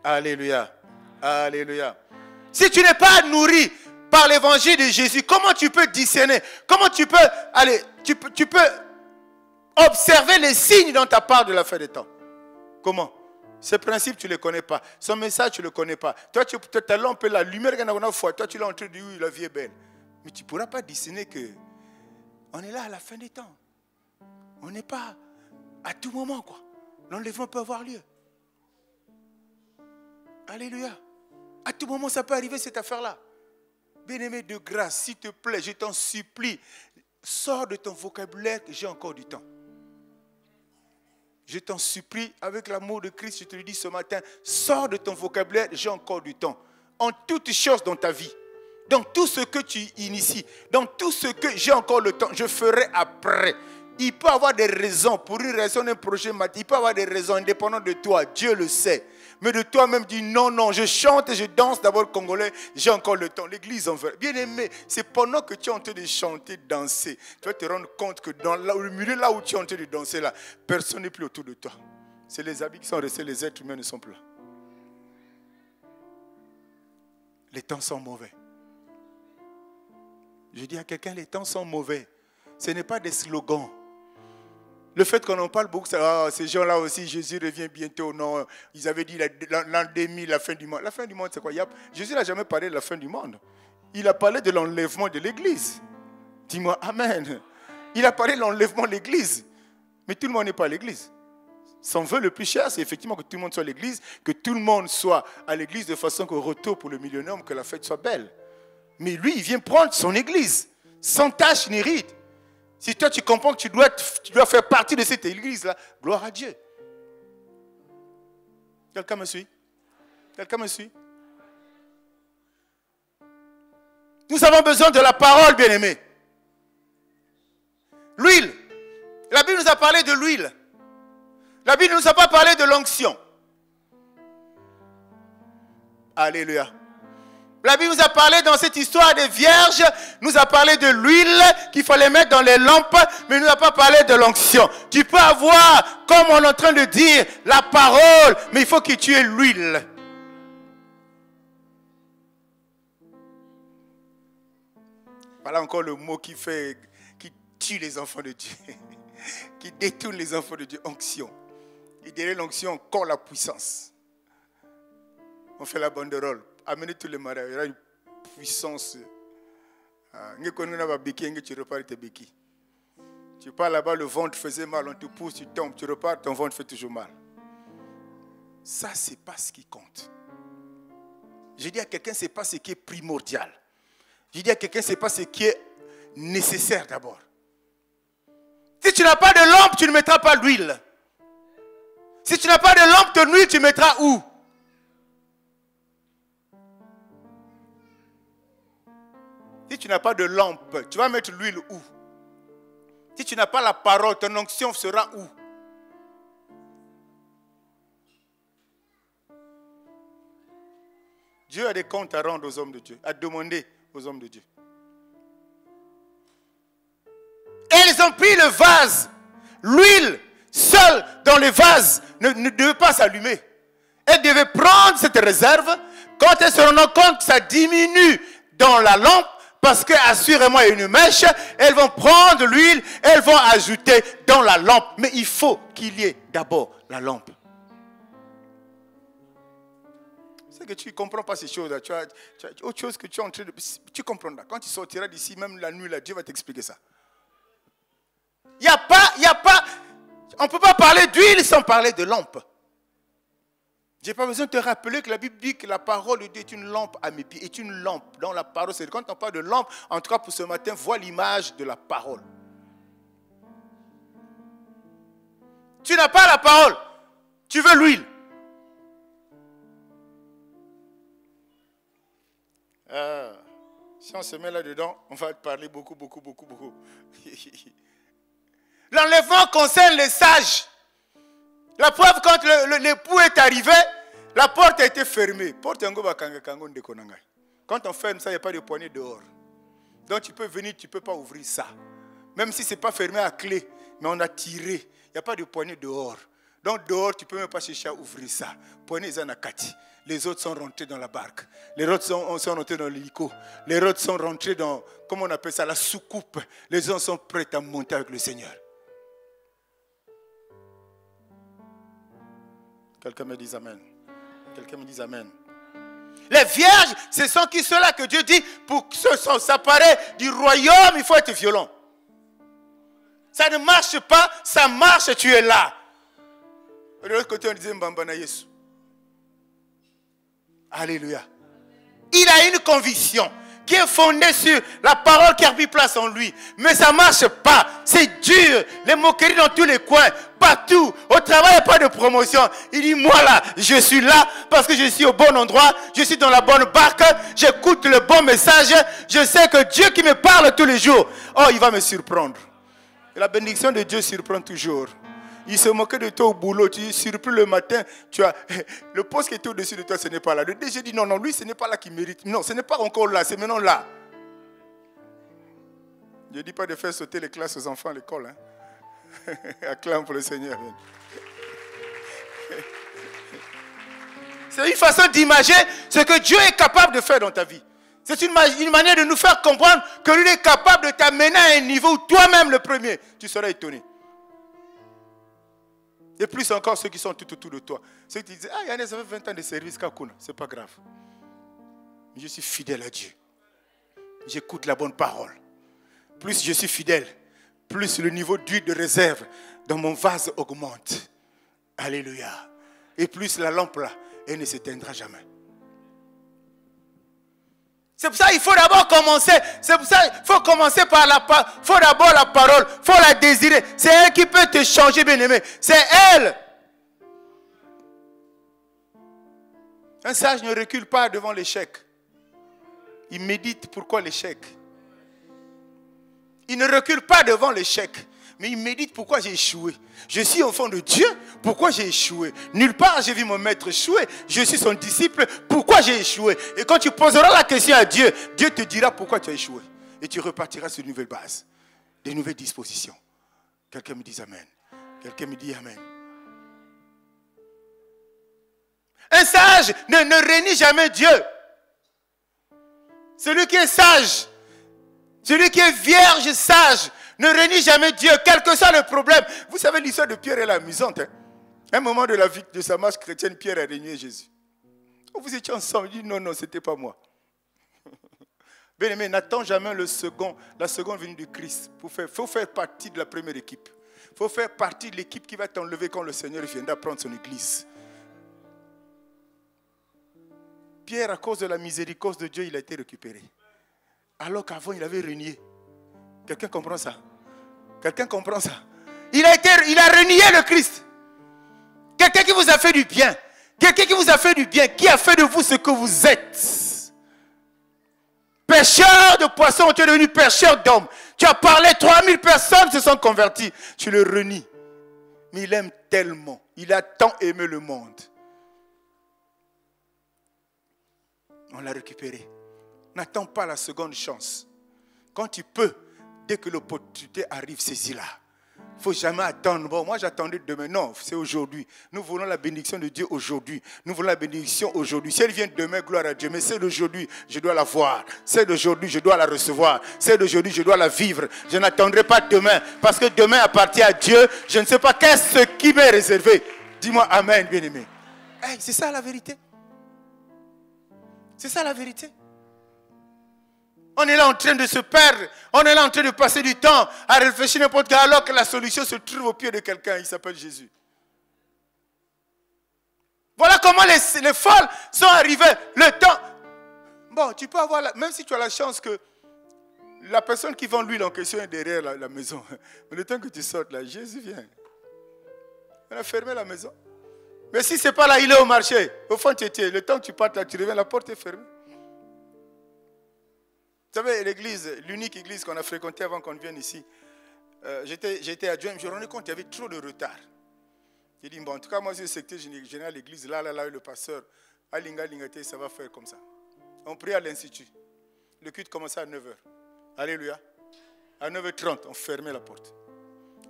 Alléluia. Alléluia. Si tu n'es pas nourri par l'évangile de Jésus, comment tu peux discerner? Comment tu peux observer les signes dans ta part de la fin des temps? Comment? Ces principes, tu ne les connais pas. Son message, tu ne le connais pas. Toi, tu as lampe, la lumière qu'on a une fois. Toi, tu l'as entré de oui, la vie est belle. Mais tu ne pourras pas discerner que on est là à la fin des temps. On n'est pas à tout moment, quoi. L'enlèvement peut avoir lieu. Alléluia. À tout moment, ça peut arriver, cette affaire-là. Bien-aimé de grâce, s'il te plaît, je t'en supplie, sors de ton vocabulaire que j'ai encore du temps. Je t'en supplie, avec l'amour de Christ, je te le dis ce matin, sors de ton vocabulaire, j'ai encore du temps. En toutes choses dans ta vie, dans tout ce que tu inities, dans tout ce que j'ai encore le temps, je ferai après. Il peut y avoir des raisons, pour une raison d'un projet, il peut y avoir des raisons indépendantes de toi, Dieu le sait. Mais de toi-même, dis non, non, je chante et je danse d'abord congolais, j'ai encore le temps. L'église en veut. Bien aimé, c'est pendant que tu es en train de chanter, danser, tu vas te rendre compte que dans le milieu là où tu es en train de danser, là, personne n'est plus autour de toi. C'est les habits qui sont restés, les êtres humains ne sont plus là. Les temps sont mauvais. Je dis à quelqu'un, les temps sont mauvais. Ce n'est pas des slogans. Le fait qu'on en parle beaucoup, ces gens-là aussi, Jésus revient bientôt. Non, ils avaient dit l'endémie, la fin du monde. La fin du monde, c'est quoi? Jésus n'a jamais parlé de la fin du monde. Il a parlé de l'enlèvement de l'église. Dis-moi Amen. Il a parlé de l'enlèvement de l'église. Mais tout le monde n'est pas à l'église. Son vœu le plus cher, c'est effectivement que tout le monde soit à l'église, que tout le monde soit à l'église de façon qu'au retour pour le millénium, que la fête soit belle. Mais lui, il vient prendre son église, sans tache ni ride. Si toi, tu comprends que tu dois faire partie de cette église-là, gloire à Dieu. Quelqu'un me suit? Quelqu'un me suit? Nous avons besoin de la parole, bien-aimés. L'huile. La Bible nous a parlé de l'huile. La Bible ne nous a pas parlé de l'onction. Alléluia. La Bible nous a parlé dans cette histoire des vierges, nous a parlé de l'huile qu'il fallait mettre dans les lampes, mais il ne nous a pas parlé de l'onction. Tu peux avoir, comme on est en train de dire, la parole, mais il faut que tu aies l'huile. Voilà encore le mot qui tue les enfants de Dieu, qui détourne les enfants de Dieu, onction. Et derrière l'onction, encore la puissance. On fait la banderole. Amenez tous les mariages. Il y aura une puissance. Tu pars là-bas, le ventre faisait mal, on te pousse, tu tombes, tu repars, ton ventre fait toujours mal. Ça, ce n'est pas ce qui compte. Je dis à quelqu'un, ce n'est pas ce qui est primordial. Je dis à quelqu'un, ce n'est pas ce qui est nécessaire d'abord. Si tu n'as pas de lampe, tu ne mettras pas l'huile. Si tu n'as pas de lampe de nuit, tu mettras où? Si tu n'as pas de lampe, tu vas mettre l'huile où? Si tu n'as pas la parole, ton onction sera où? Dieu a des comptes à rendre aux hommes de Dieu, à demander aux hommes de Dieu. Et ils ont pris le vase, l'huile seule dans le vase ne devait pas s'allumer. Elles devaient prendre cette réserve. Quand elles se rendent compte que ça diminue dans la lampe, parce qu'assurément il y a une mèche, elles vont prendre l'huile, elles vont ajouter dans la lampe. Mais il faut qu'il y ait d'abord la lampe. C'est que tu ne comprends pas ces choses-là. Tu as autre chose que tu es en train de... Tu comprendras. Quand tu sortiras d'ici, même la nuit, là, Dieu va t'expliquer ça. Il n'y a pas... On ne peut pas parler d'huile sans parler de lampe. Je n'ai pas besoin de te rappeler que la Bible dit que la parole de Dieu est une lampe à mes pieds, est une lampe. Dans la parole, c'est quand on parle de lampe, en tout cas pour ce matin, vois l'image de la parole. Tu n'as pas la parole, tu veux l'huile. Si on se met là-dedans, on va te parler beaucoup. L'enlèvement concerne les sages. La preuve, quand l'époux est arrivé, la porte a été fermée. Quand on ferme ça, il n'y a pas de poignée dehors. Donc tu peux venir, tu ne peux pas ouvrir ça. Même si ce n'est pas fermé à clé, mais on a tiré. Il n'y a pas de poignée dehors. Donc dehors, tu ne peux même pas chercher à ouvrir ça. Poignée Zanakati. Les autres sont rentrés dans la barque. Les autres sont rentrés dans l'hélico. Les autres sont rentrés dans, comment on appelle ça, la soucoupe. Les autres sont prêts à monter avec le Seigneur. Quelqu'un me dit Amen. Quelqu'un me dit Amen. Les vierges, ce sont qui ceux-là que Dieu dit, pour s'apparer du royaume, il faut être violent. Ça ne marche pas, ça marche, tu es là. De l'autre côté, on disait Mbambana Yesu. Alléluia. Il a une conviction qui est fondée sur la parole qui a pris place en lui. Mais ça ne marche pas. C'est dur. Les moqueries dans tous les coins. Partout. Au travail, il n'y a pas de promotion. Il dit, moi là, je suis là parce que je suis au bon endroit. Je suis dans la bonne barque. J'écoute le bon message. Je sais que Dieu qui me parle tous les jours, oh, il va me surprendre. Et la bénédiction de Dieu surprend toujours. Il se moquait de toi au boulot, tu es surpris le matin, tu as le poste qui était au-dessus de toi, ce n'est pas là. Le DG dit non, lui, ce n'est pas là qu'il mérite. Non, ce n'est pas encore là, c'est maintenant là. Je ne dis pas de faire sauter les classes aux enfants à l'école. Hein. Acclame pour le Seigneur. C'est une façon d'imager ce que Dieu est capable de faire dans ta vie. C'est une manière de nous faire comprendre que lui est capable de t'amener à un niveau où toi-même le premier, tu seras étonné. Et plus encore ceux qui sont tout autour de toi. Ceux qui disent, Yannis, ça fait 20 ans de service, Kakuna. Ce n'est pas grave. Je suis fidèle à Dieu. J'écoute la bonne parole. Plus je suis fidèle, plus le niveau d'huile de réserve dans mon vase augmente. Alléluia. Et plus la lampe là, elle ne s'éteindra jamais. C'est pour ça qu'il faut d'abord commencer. C'est pour ça qu'il faut commencer par la parole. Il faut d'abord la parole. Il faut la désirer. C'est elle qui peut te changer, bien-aimé. C'est elle. Un sage ne recule pas devant l'échec. Il médite pourquoi l'échec. Il ne recule pas devant l'échec. Mais il médite pourquoi j'ai échoué. Je suis enfant de Dieu, pourquoi j'ai échoué? Nulle part j'ai vu mon maître échouer. Je suis son disciple, pourquoi j'ai échoué? Et quand tu poseras la question à Dieu, Dieu te dira pourquoi tu as échoué. Et tu repartiras sur une nouvelle base, des nouvelles dispositions. Quelqu'un me dit Amen. Quelqu'un me dit Amen. Un sage ne renie jamais Dieu. Celui qui est sage, celui qui est vierge sage, ne renie jamais Dieu, quel que soit le problème. Vous savez, l'histoire de Pierre est amusante. Hein? À un moment de la vie de sa marche chrétienne, Pierre a renié Jésus. Vous étiez ensemble, il dit non, ce n'était pas moi. Bien aimé, n'attends jamais la seconde venue du Christ. Il faut faire partie de la première équipe. Il faut faire partie de l'équipe qui va t'enlever quand le Seigneur viendra prendre son église. Pierre, à cause de la miséricorde de Dieu, il a été récupéré. Alors qu'avant, il avait renié. Quelqu'un comprend ça? Quelqu'un comprend ça? Il a renié le Christ. Quelqu'un qui vous a fait du bien. Quelqu'un qui vous a fait du bien. Qui a fait de vous ce que vous êtes. Pêcheur de poissons, tu es devenu pêcheur d'hommes. Tu as parlé, 3000 personnes se sont converties. Tu le renies. Mais il aime tellement. Il a tant aimé le monde. On l'a récupéré. N'attends pas la seconde chance. Quand tu peux, dès que l'opportunité arrive, saisis-la. Il ne faut jamais attendre. Bon, moi j'attendais demain. Non, c'est aujourd'hui. Nous voulons la bénédiction de Dieu aujourd'hui. Nous voulons la bénédiction aujourd'hui. Si elle vient demain, gloire à Dieu. Mais celle d'aujourd'hui, je dois la voir. Celle d'aujourd'hui, je dois la recevoir. Celle d'aujourd'hui, je dois la vivre. Je n'attendrai pas demain. Parce que demain appartient à Dieu. Je ne sais pas qu'est-ce qui m'est réservé. Dis-moi Amen, bien-aimé. Hey, c'est ça la vérité. C'est ça la vérité. On est là en train de se perdre. On est là en train de passer du temps à réfléchir n'importe quoi alors que la solution se trouve au pied de quelqu'un. Il s'appelle Jésus. Voilà comment les folles sont arrivées. Le temps. Bon, tu peux avoir, même si tu as la chance que la personne qui vend l'huile en question est derrière la maison. Mais le temps que tu sortes là, Jésus vient. On a fermé la maison. Mais si ce n'est pas là, il est au marché. Au fond, tu étais. Le temps que tu partes là, tu reviens, la porte est fermée. Vous savez, l'église, l'unique église qu'on a fréquentée avant qu'on vienne ici, j'étais adjoint, je me suis rendu compte qu'il y avait trop de retard. J'ai dit, bon, en tout cas, moi, je suis secrétaire général de l'église, là, le pasteur, Alinga, ça va faire comme ça. On prie à l'institut. Le culte commençait à 9h. Alléluia. À 9h30, on fermait la porte.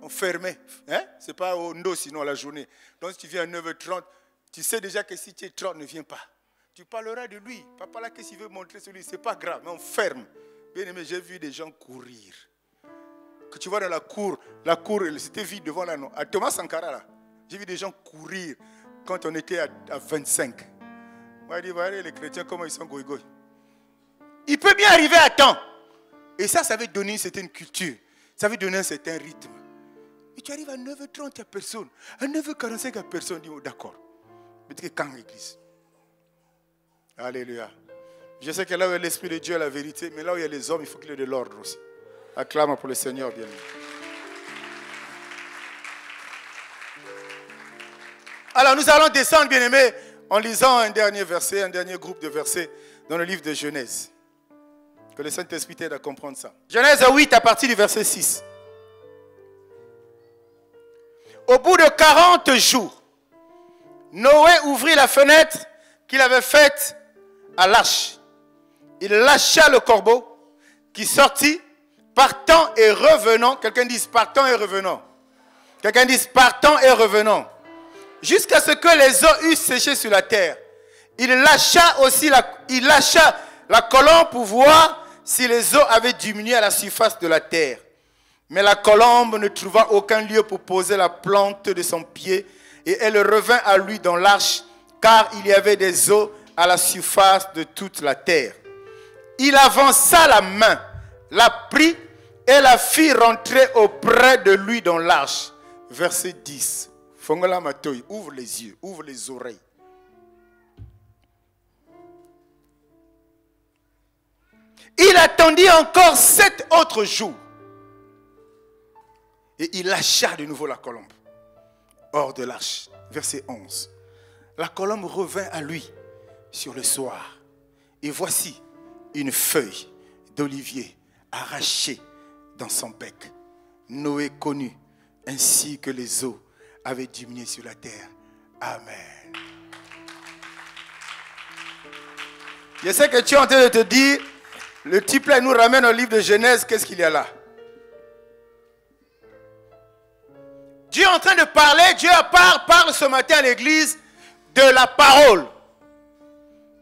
On fermait. Hein? Ce n'est pas au ndo, sinon à la journée. Donc, si tu viens à 9h30, tu sais déjà que si tu es 30, ne viens pas. Tu parleras de lui. Papa là, qu'est-ce qu'il veut montrer sur lui? Ce n'est pas grave, mais on ferme. Bien aimé, j'ai vu des gens courir. Que tu vois dans la cour, c'était vide devant là, non? À Thomas Sankara, là, j'ai vu des gens courir quand on était à 25. Moi, je dis, voyez les chrétiens, comment ils sont goï-goï. Il peut bien arriver à temps. Et ça veut donner une certaine culture. Ça veut donner un certain rythme. Mais tu arrives à 9h30, il n'y a personne. À 9h45, il n'y a personne. Dis, oh, d'accord. Mais tu es quand l'église? Alléluia. Je sais que là où il y a l'Esprit de Dieu est la vérité, mais là où il y a les hommes, il faut qu'il y ait de l'ordre aussi. Acclame pour le Seigneur, bien-aimé. Alors nous allons descendre, bien-aimé, en lisant un dernier verset, un dernier groupe de versets dans le livre de Genèse. Que le Saint-Esprit t'aide à comprendre ça. Genèse 8, à partir du verset 6. Au bout de 40 jours, Noé ouvrit la fenêtre qu'il avait faite à l'arche. Il lâcha le corbeau qui sortit, partant et revenant. Quelqu'un dit partant et revenant. Quelqu'un dit partant et revenant. Jusqu'à ce que les eaux eussent séché sur la terre. Il lâcha aussi la colombe pour voir si les eaux avaient diminué à la surface de la terre. Mais la colombe ne trouva aucun lieu pour poser la plante de son pied et elle revint à lui dans l'arche car il y avait des eaux à la surface de toute la terre. Il avança la main, la prit et la fit rentrer auprès de lui dans l'arche. Verset 10. Fongola Matoy, ouvre les yeux, ouvre les oreilles. Il attendit encore 7 autres jours. Et il lâcha de nouveau la colombe hors de l'arche. Verset 11. La colombe revint à lui sur le soir. Et voici une feuille d'olivier arrachée dans son bec. Noé connut ainsi que les eaux avaient diminué sur la terre. Amen. Je sais que tu es en train de te dire, le type là nous ramène au livre de Genèse, qu'est-ce qu'il y a là? Dieu est en train de parler, Dieu parle ce matin à l'église de la parole.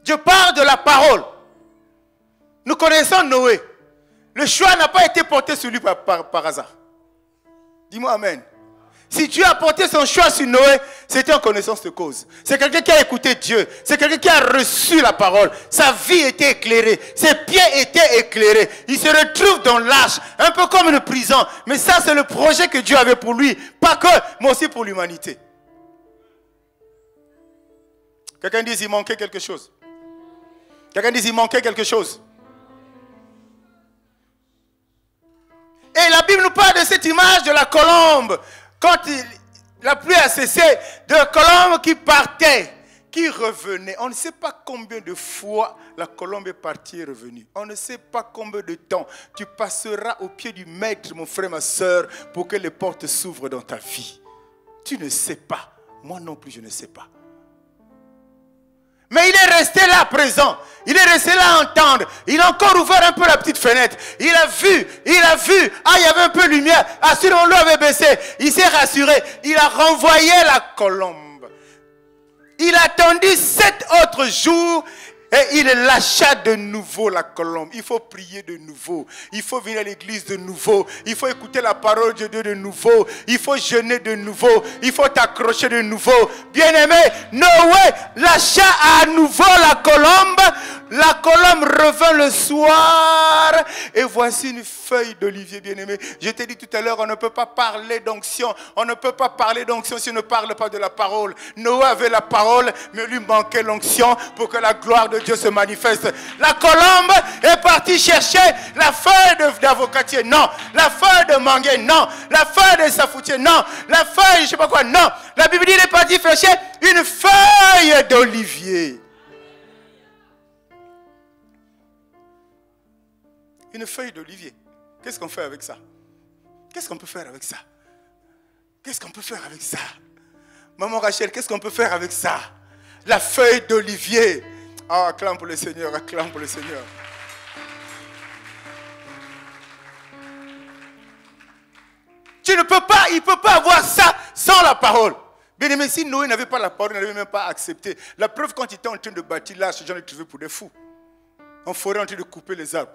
Dieu parle de la parole. Nous connaissons Noé. Le choix n'a pas été porté sur lui par hasard. Dis-moi amen. Si Dieu a porté son choix sur Noé, c'était en connaissance de cause. C'est quelqu'un qui a écouté Dieu. C'est quelqu'un qui a reçu la parole. Sa vie était éclairée. Ses pieds étaient éclairés. Il se retrouve dans l'arche, un peu comme une prison. Mais ça, c'est le projet que Dieu avait pour lui. Pas que, mais aussi pour l'humanité. Quelqu'un dit, il manquait quelque chose. Quelqu'un dit, il manquait quelque chose. Et la Bible nous parle de cette image de la colombe. Quand la pluie a cessé, de la colombe qui partait, qui revenait. On ne sait pas combien de fois la colombe est partie et revenue. On ne sait pas combien de temps tu passeras au pied du maître, mon frère, ma soeur, pour que les portes s'ouvrent dans ta vie. Tu ne sais pas. Moi non plus, je ne sais pas. Mais il est resté là présent. Il est resté là à entendre. Il a encore ouvert un peu la petite fenêtre. Il a vu. Ah, il y avait un peu de lumière. Ah, sinon l'eau avait baissé. Il s'est rassuré. Il a renvoyé la colombe. Il attendit 7 autres jours. Et il lâcha de nouveau la colombe. Il faut prier de nouveau. Il faut venir à l'église de nouveau. Il faut écouter la parole de Dieu de nouveau. Il faut jeûner de nouveau. Il faut t'accrocher de nouveau. Bien-aimé, Noé lâcha à nouveau la colombe. La colombe revint le soir. Et voici une feuille d'olivier, bien-aimé. Je t'ai dit tout à l'heure, on ne peut pas parler d'onction. On ne peut pas parler d'onction si on ne parle pas de la parole. Noé avait la parole, mais lui manquait l'onction pour que la gloire de Dieu se manifeste. La colombe est partie chercher la feuille d'avocatier, non. La feuille de manguier, non. La feuille de safoutier, non. La feuille, je ne sais pas quoi, non. La Bible dit qu'il est parti chercher une feuille d'olivier. Une feuille d'olivier. Qu'est-ce qu'on fait avec ça? Qu'est-ce qu'on peut faire avec ça? Qu'est-ce qu'on peut faire avec ça? Maman Rachel, qu'est-ce qu'on peut faire avec ça? La feuille d'olivier. Ah, acclame pour le Seigneur, acclame pour le Seigneur. Il ne peut pas avoir ça sans la parole. Bien aimé, si Noé n'avait pas la parole, il n'avait même pas accepté. La preuve, quand il était en train de bâtir là, ces gens le trouvaient pour des fous. En forêt, en train de couper les arbres.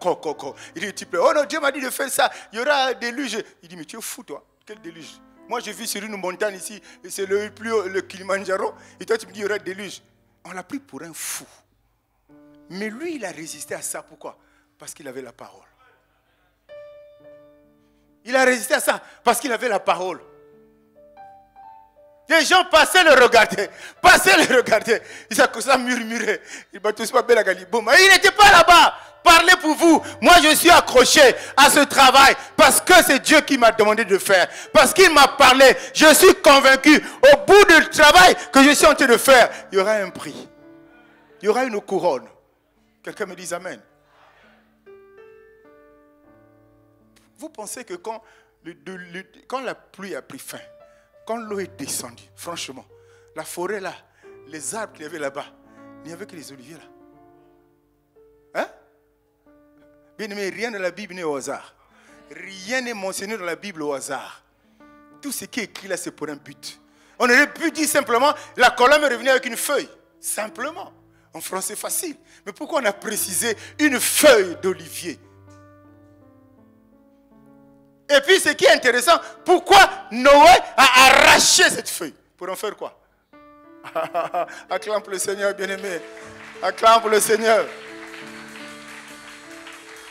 Il dit, oh non, Dieu m'a dit de faire ça. Il y aura un déluge. Il dit, mais tu es fou, toi. Quel déluge? Moi, je vis sur une montagne ici. Et c'est le Kilimanjaro. Et toi, tu me dis, il y aura un déluge. On l'a pris pour un fou. Mais lui, il a résisté à ça. Pourquoi? Parce qu'il avait la parole. Il a résisté à ça parce qu'il avait la parole. Les gens passaient le regarder. Ils s'accostaient, murmuraient. Ils battent pas belle à bon, mais il n'était pas là-bas. Parlez pour vous. Moi, je suis accroché à ce travail parce que c'est Dieu qui m'a demandé de faire. Parce qu'il m'a parlé. Je suis convaincu. Au bout du travail que je suis en train de faire, il y aura un prix. Il y aura une couronne. Quelqu'un me dit amen. Vous pensez que quand la pluie a pris fin, quand l'eau est descendue, franchement, la forêt là, les arbres qu'il y avait là-bas, il n'y avait que les oliviers là. Hein? Bien aimé, rien dans la Bible n'est au hasard. Rien n'est mentionné dans la Bible au hasard. Tout ce qui est écrit là, c'est pour un but. On aurait pu dire simplement, la colombe est revenue avec une feuille. Simplement. En français facile. Mais pourquoi on a précisé une feuille d'olivier? Et puis ce qui est intéressant, pourquoi Noé a arraché cette feuille? Pour en faire quoi? Acclame pour le Seigneur, bien-aimé. Acclame pour le Seigneur.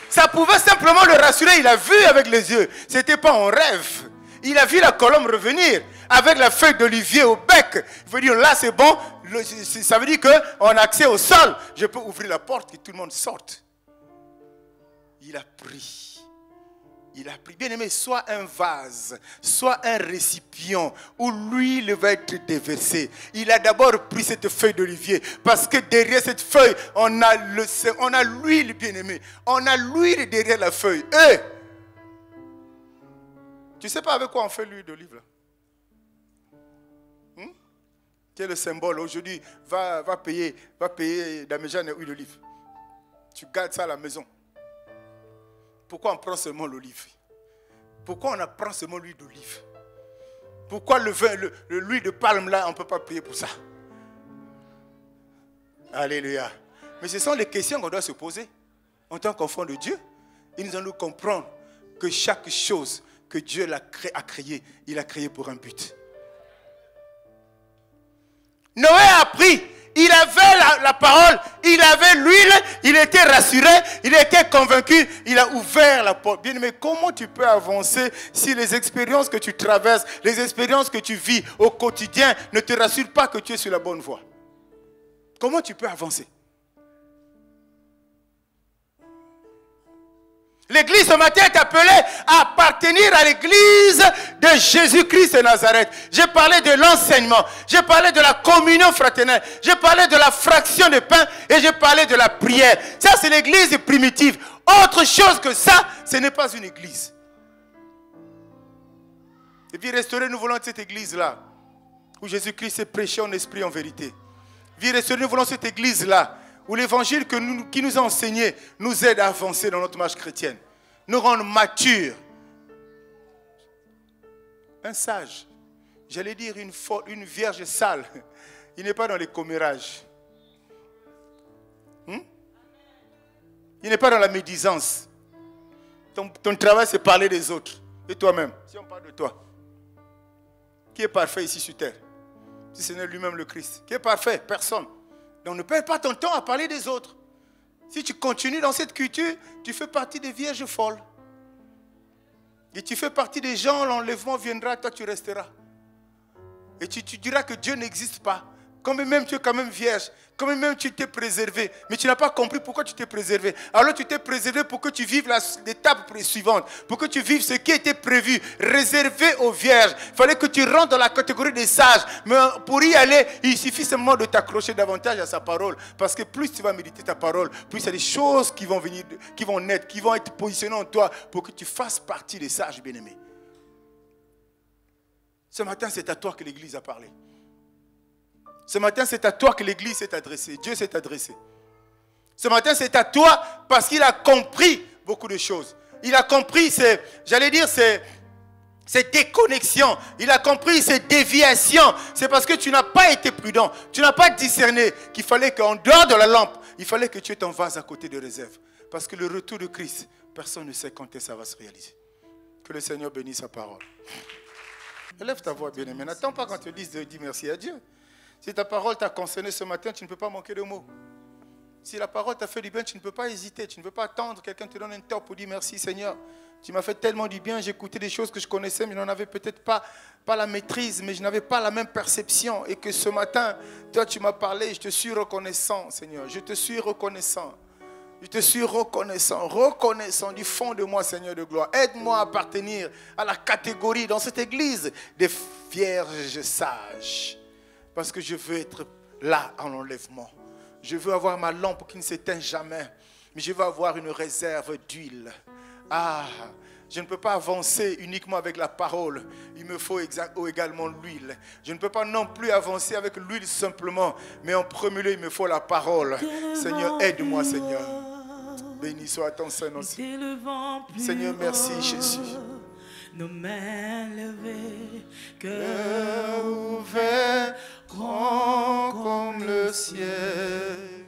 Ça pouvait simplement le rassurer. Il a vu avec les yeux. Ce n'était pas un rêve. Il a vu la colombe revenir. avec la feuille d'olivier au bec. Il veut dire, là c'est bon, ça veut dire qu'on a accès au sol. Je peux ouvrir la porte et tout le monde sorte. Il a pris. Il a pris. Bien aimé, soit un vase, soit un récipient où l'huile va être déversée. Il a d'abord pris cette feuille d'olivier parce que derrière cette feuille, on a l'huile, bien aimé. On a l'huile derrière la feuille. Tu ne sais pas avec quoi on fait l'huile d'olive là? Quel est le symbole? Aujourd'hui, va payer Damejane et huile d'olive. Tu gardes ça à la maison. Pourquoi on prend seulement l'olive? Pourquoi on apprend seulement l'huile d'olive? Pourquoi l'huile de palme là, on ne peut pas payer pour ça? Alléluia. Mais ce sont les questions qu'on doit se poser en tant qu'enfant de Dieu. Et nous allons comprendre que chaque chose que Dieu a créée, il a créé pour un but. Noé a pris. Il avait la parole, il avait l'huile, il était rassuré, il était convaincu, il a ouvert la porte. Bien, mais comment tu peux avancer si les expériences que tu traverses, les expériences que tu vis au quotidien ne te rassurent pas que tu es sur la bonne voie? Comment tu peux avancer? L'église ce matin est appelée à appartenir à l'église de Jésus-Christ de Nazareth. J'ai parlé de l'enseignement, j'ai parlé de la communion fraternelle, j'ai parlé de la fraction de pain et j'ai parlé de la prière. Ça, c'est l'église primitive. Autre chose que ça, ce n'est pas une église. Et puis restaurer, nous voulons cette église-là, où Jésus-Christ est prêché en esprit, en vérité. Vie restaurer, nous voulons cette église-là, où l'évangile qui nous a enseigné nous aide à avancer dans notre marche chrétienne, nous rendre matures. Un sage, j'allais dire une vierge sale, il n'est pas dans les commérages. Il n'est pas dans la médisance. Ton travail, c'est parler des autres et toi-même. Si on parle de toi, qui est parfait ici sur terre? Si ce n'est lui-même le Christ. Qui est parfait? Personne. Donc ne perds pas ton temps à parler des autres. Si tu continues dans cette culture, tu fais partie des vierges folles. Et tu fais partie des gens, l'enlèvement viendra, toi tu resteras. Et tu diras que Dieu n'existe pas. Quand même tu es quand même vierge, quand même tu t'es préservé, mais tu n'as pas compris pourquoi tu t'es préservé. Alors tu t'es préservé pour que tu vives l'étape suivante, pour que tu vives ce qui était prévu, réservé aux vierges. Il fallait que tu rentres dans la catégorie des sages, mais pour y aller, il suffit seulement de t'accrocher davantage à sa parole, parce que plus tu vas méditer ta parole, plus il y a des choses qui vont venir, qui vont naître, qui vont être positionnées en toi pour que tu fasses partie des sages bien-aimés. Ce matin, c'est à toi que l'Église a parlé. Ce matin, c'est à toi que l'Église s'est adressée. Dieu s'est adressé. Ce matin, c'est à toi parce qu'il a compris beaucoup de choses. Il a compris ces déconnexions. Il a compris ces déviations. C'est parce que tu n'as pas été prudent. Tu n'as pas discerné qu'il fallait qu'en dehors de la lampe, il fallait que tu aies ton vase à côté de réserve. Parce que le retour de Christ, personne ne sait quand ça va se réaliser. Que le Seigneur bénisse sa parole. Élève ta voix, bien-aimé. N'attends pas qu'on te dise de dire merci à Dieu. Si ta parole t'a concerné ce matin, tu ne peux pas manquer de mots. Si la parole t'a fait du bien, tu ne peux pas hésiter. Tu ne peux pas attendre quelqu'un te donne un tort pour dire merci Seigneur. Tu m'as fait tellement du bien, j'ai écouté des choses que je connaissais, mais je n'en avais peut-être pas la maîtrise, mais je n'avais pas la même perception. Et que ce matin, toi tu m'as parlé, je te suis reconnaissant Seigneur. Je te suis reconnaissant. Je te suis reconnaissant du fond de moi, Seigneur de gloire. Aide-moi à appartenir à la catégorie dans cette église des vierges sages. Parce que je veux être là en enlèvement. Je veux avoir ma lampe qui ne s'éteint jamais. Mais je veux avoir une réserve d'huile. Je ne peux pas avancer uniquement avec la parole. Il me faut également l'huile. Je ne peux pas non plus avancer avec l'huile simplement. Mais en premier lieu, il me faut la parole. Seigneur, aide-moi, Seigneur. Béni soit ton Saint-Nom. Seigneur, merci, Jésus. Nos mains levées, cœur ouvert, grand comme le ciel.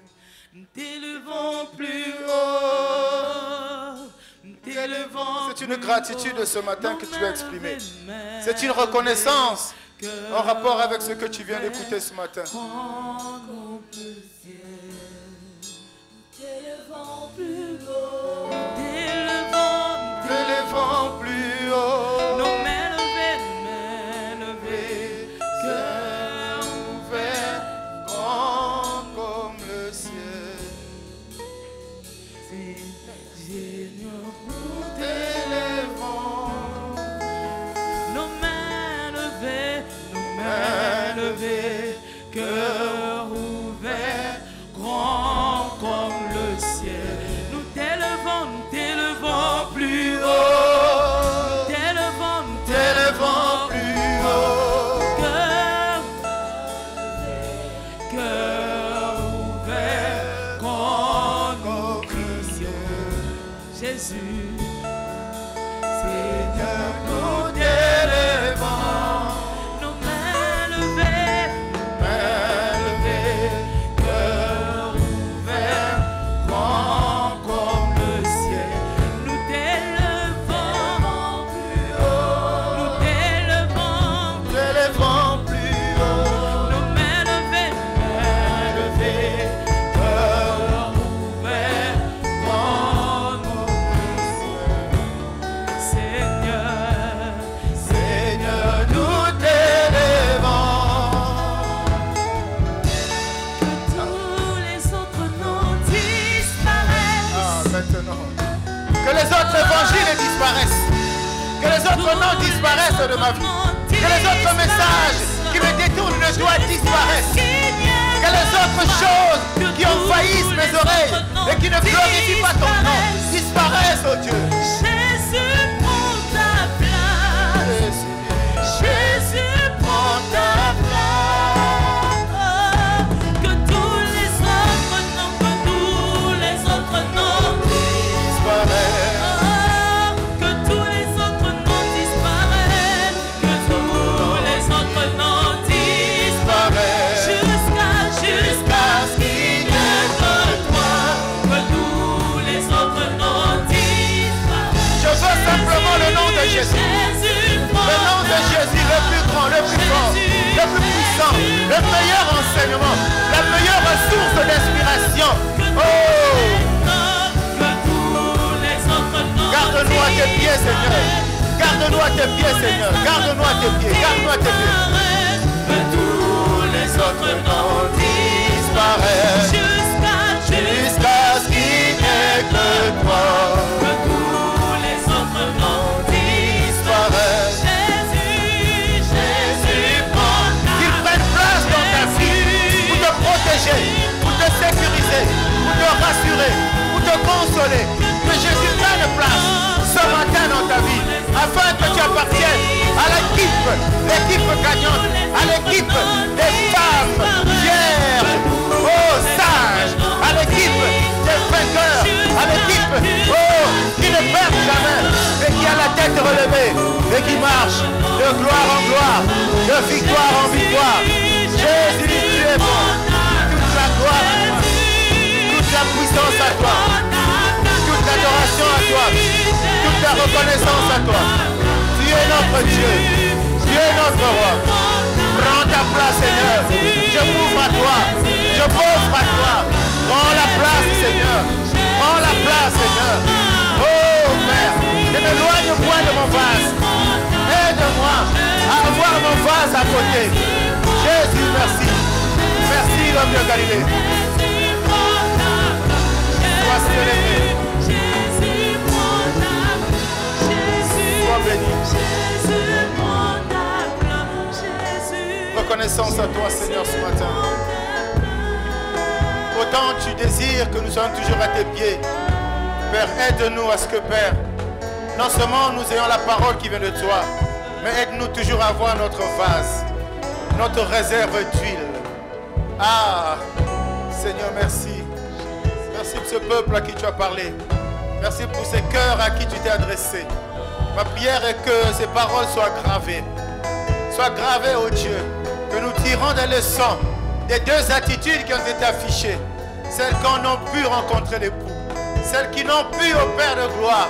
T'élevons plus haut, t'élevons. C'est une gratitude ce matin que tu as exprimée. C'est une reconnaissance en rapport avec ce que tu viens d'écouter ce matin. T'élevons plus haut, t'élevons plus haut. Nos mains levées, Jésus. Seigneur, nous t'élevons, nos mains levées, cœur ouvert, grand comme le ciel. Nous t'élevons plus haut, nous t'élevons plus haut, nos mains levées, cœur ouvert, grand comme le ciel. Seigneur, nous t'élevons. Que tous les autres noms disparaissent. Maintenant. Que les autres évangiles disparaissent. Que les autres noms disparaissent de ma vie. Que les autres messages qui me détournent de toi disparaissent. Que les autres choses qui envahissent mes oreilles et qui ne glorifient pas ton nom disparaissent, oh Dieu. Jésus, prends ta place. Jésus, prends ta place. Que tous les autres noms Disparaissent. que tous les autres noms disparaissent. Que tous les autres noms disparaissent. Jusqu'à ce qu'il n'y ait que toi. Que tous les autres noms disparaissent. Je veux simplement le nom de Jésus. Le nom de Jésus, le plus grand, le plus fort, le plus puissant, le meilleur enseignement, la meilleure source d'inspiration. Oh! Garde-nous à tes pieds, Seigneur. Garde-nous à tes pieds, Seigneur. Garde-nous à tes pieds. Garde-nous à tes pieds. Que tous les autres noms Disparaissent. Jusqu'à ce qu'il n'y ait que toi. Que tous les autres noms Disparaissent. Jésus, prends ta Qu'ils prennent place dans ta vie pour te protéger, pour te sécuriser, pour te rassurer, pour te consoler. Que Jésus prenne place ce matin dans ta vie afin que tu appartiennes à l'équipe gagnante, à l'équipe des femmes vierges, oh sages, à l'équipe des vainqueurs, à l'équipe qui ne perd jamais, mais qui a la tête relevée et qui marche de gloire en gloire, de victoire en victoire. Jésus, tu es bon. Toute la gloire à toi, toute la puissance à toi, toute l'adoration à toi, toute la reconnaissance à toi. Tu es notre Dieu, tu es notre roi. Prends ta place, Seigneur. Je m'ouvre à toi, je m'offre à toi. Prends la place, Seigneur. Prends la place, Seigneur. Oh Père, ne m'éloigne point de mon vase. Aide-moi à avoir mon vase à côté. Jésus, merci. Merci, l'homme de Galilée. Sois célébré. Sois béni. Reconnaissance à toi, Seigneur, ce matin. Autant tu désires que nous soyons toujours à tes pieds. Père, aide-nous à ce que, Père, non seulement nous ayons la parole qui vient de toi, mais aide-nous toujours à avoir notre vase, notre réserve d'huile. Ah, Seigneur, merci. Merci pour ce peuple à qui tu as parlé. Merci pour ces cœurs à qui tu t'es adressé. Ma prière est que ces paroles soient gravées. Soient gravées, oh Dieu. Que nous tirons des leçons des deux attitudes qui ont été affichées. Celles qui n'ont pu rencontrer l'époux. Celles qui n'ont pu, au Père de gloire,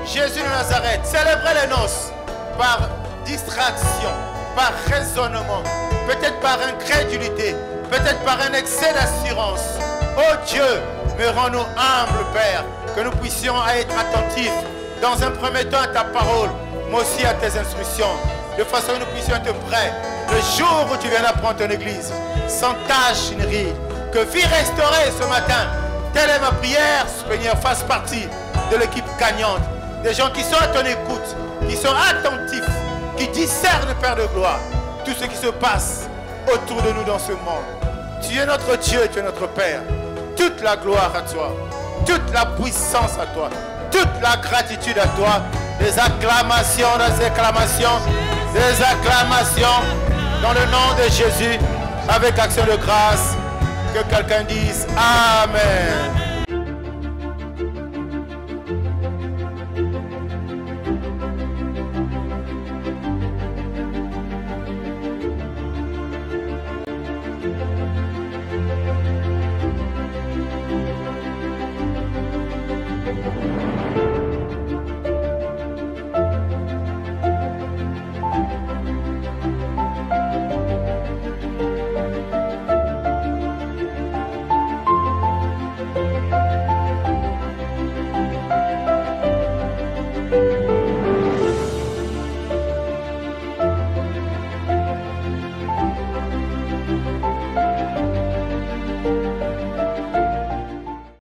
Jésus de Nazareth, célébrer les noces par distraction, par raisonnement, peut-être par incrédulité, peut-être par un excès d'assurance. Oh Dieu, mais rends-nous humbles, Père, que nous puissions être attentifs dans un premier temps à ta parole, mais aussi à tes instructions, de façon que nous puissions être prêts le jour où tu viendras prendre ton église, sans tache ni ride, que vie restaurée ce matin. Telle est ma prière, Seigneur, fasse partie de l'équipe gagnante, des gens qui sont à ton écoute, qui sont attentifs, qui discernent, Père de gloire, tout ce qui se passe autour de nous dans ce monde. Tu es notre Dieu, tu es notre Père. Toute la gloire à toi, toute la puissance à toi, toute la gratitude à toi. Des acclamations, des acclamations, des acclamations dans le nom de Jésus, avec action de grâce. Que quelqu'un dise Amen.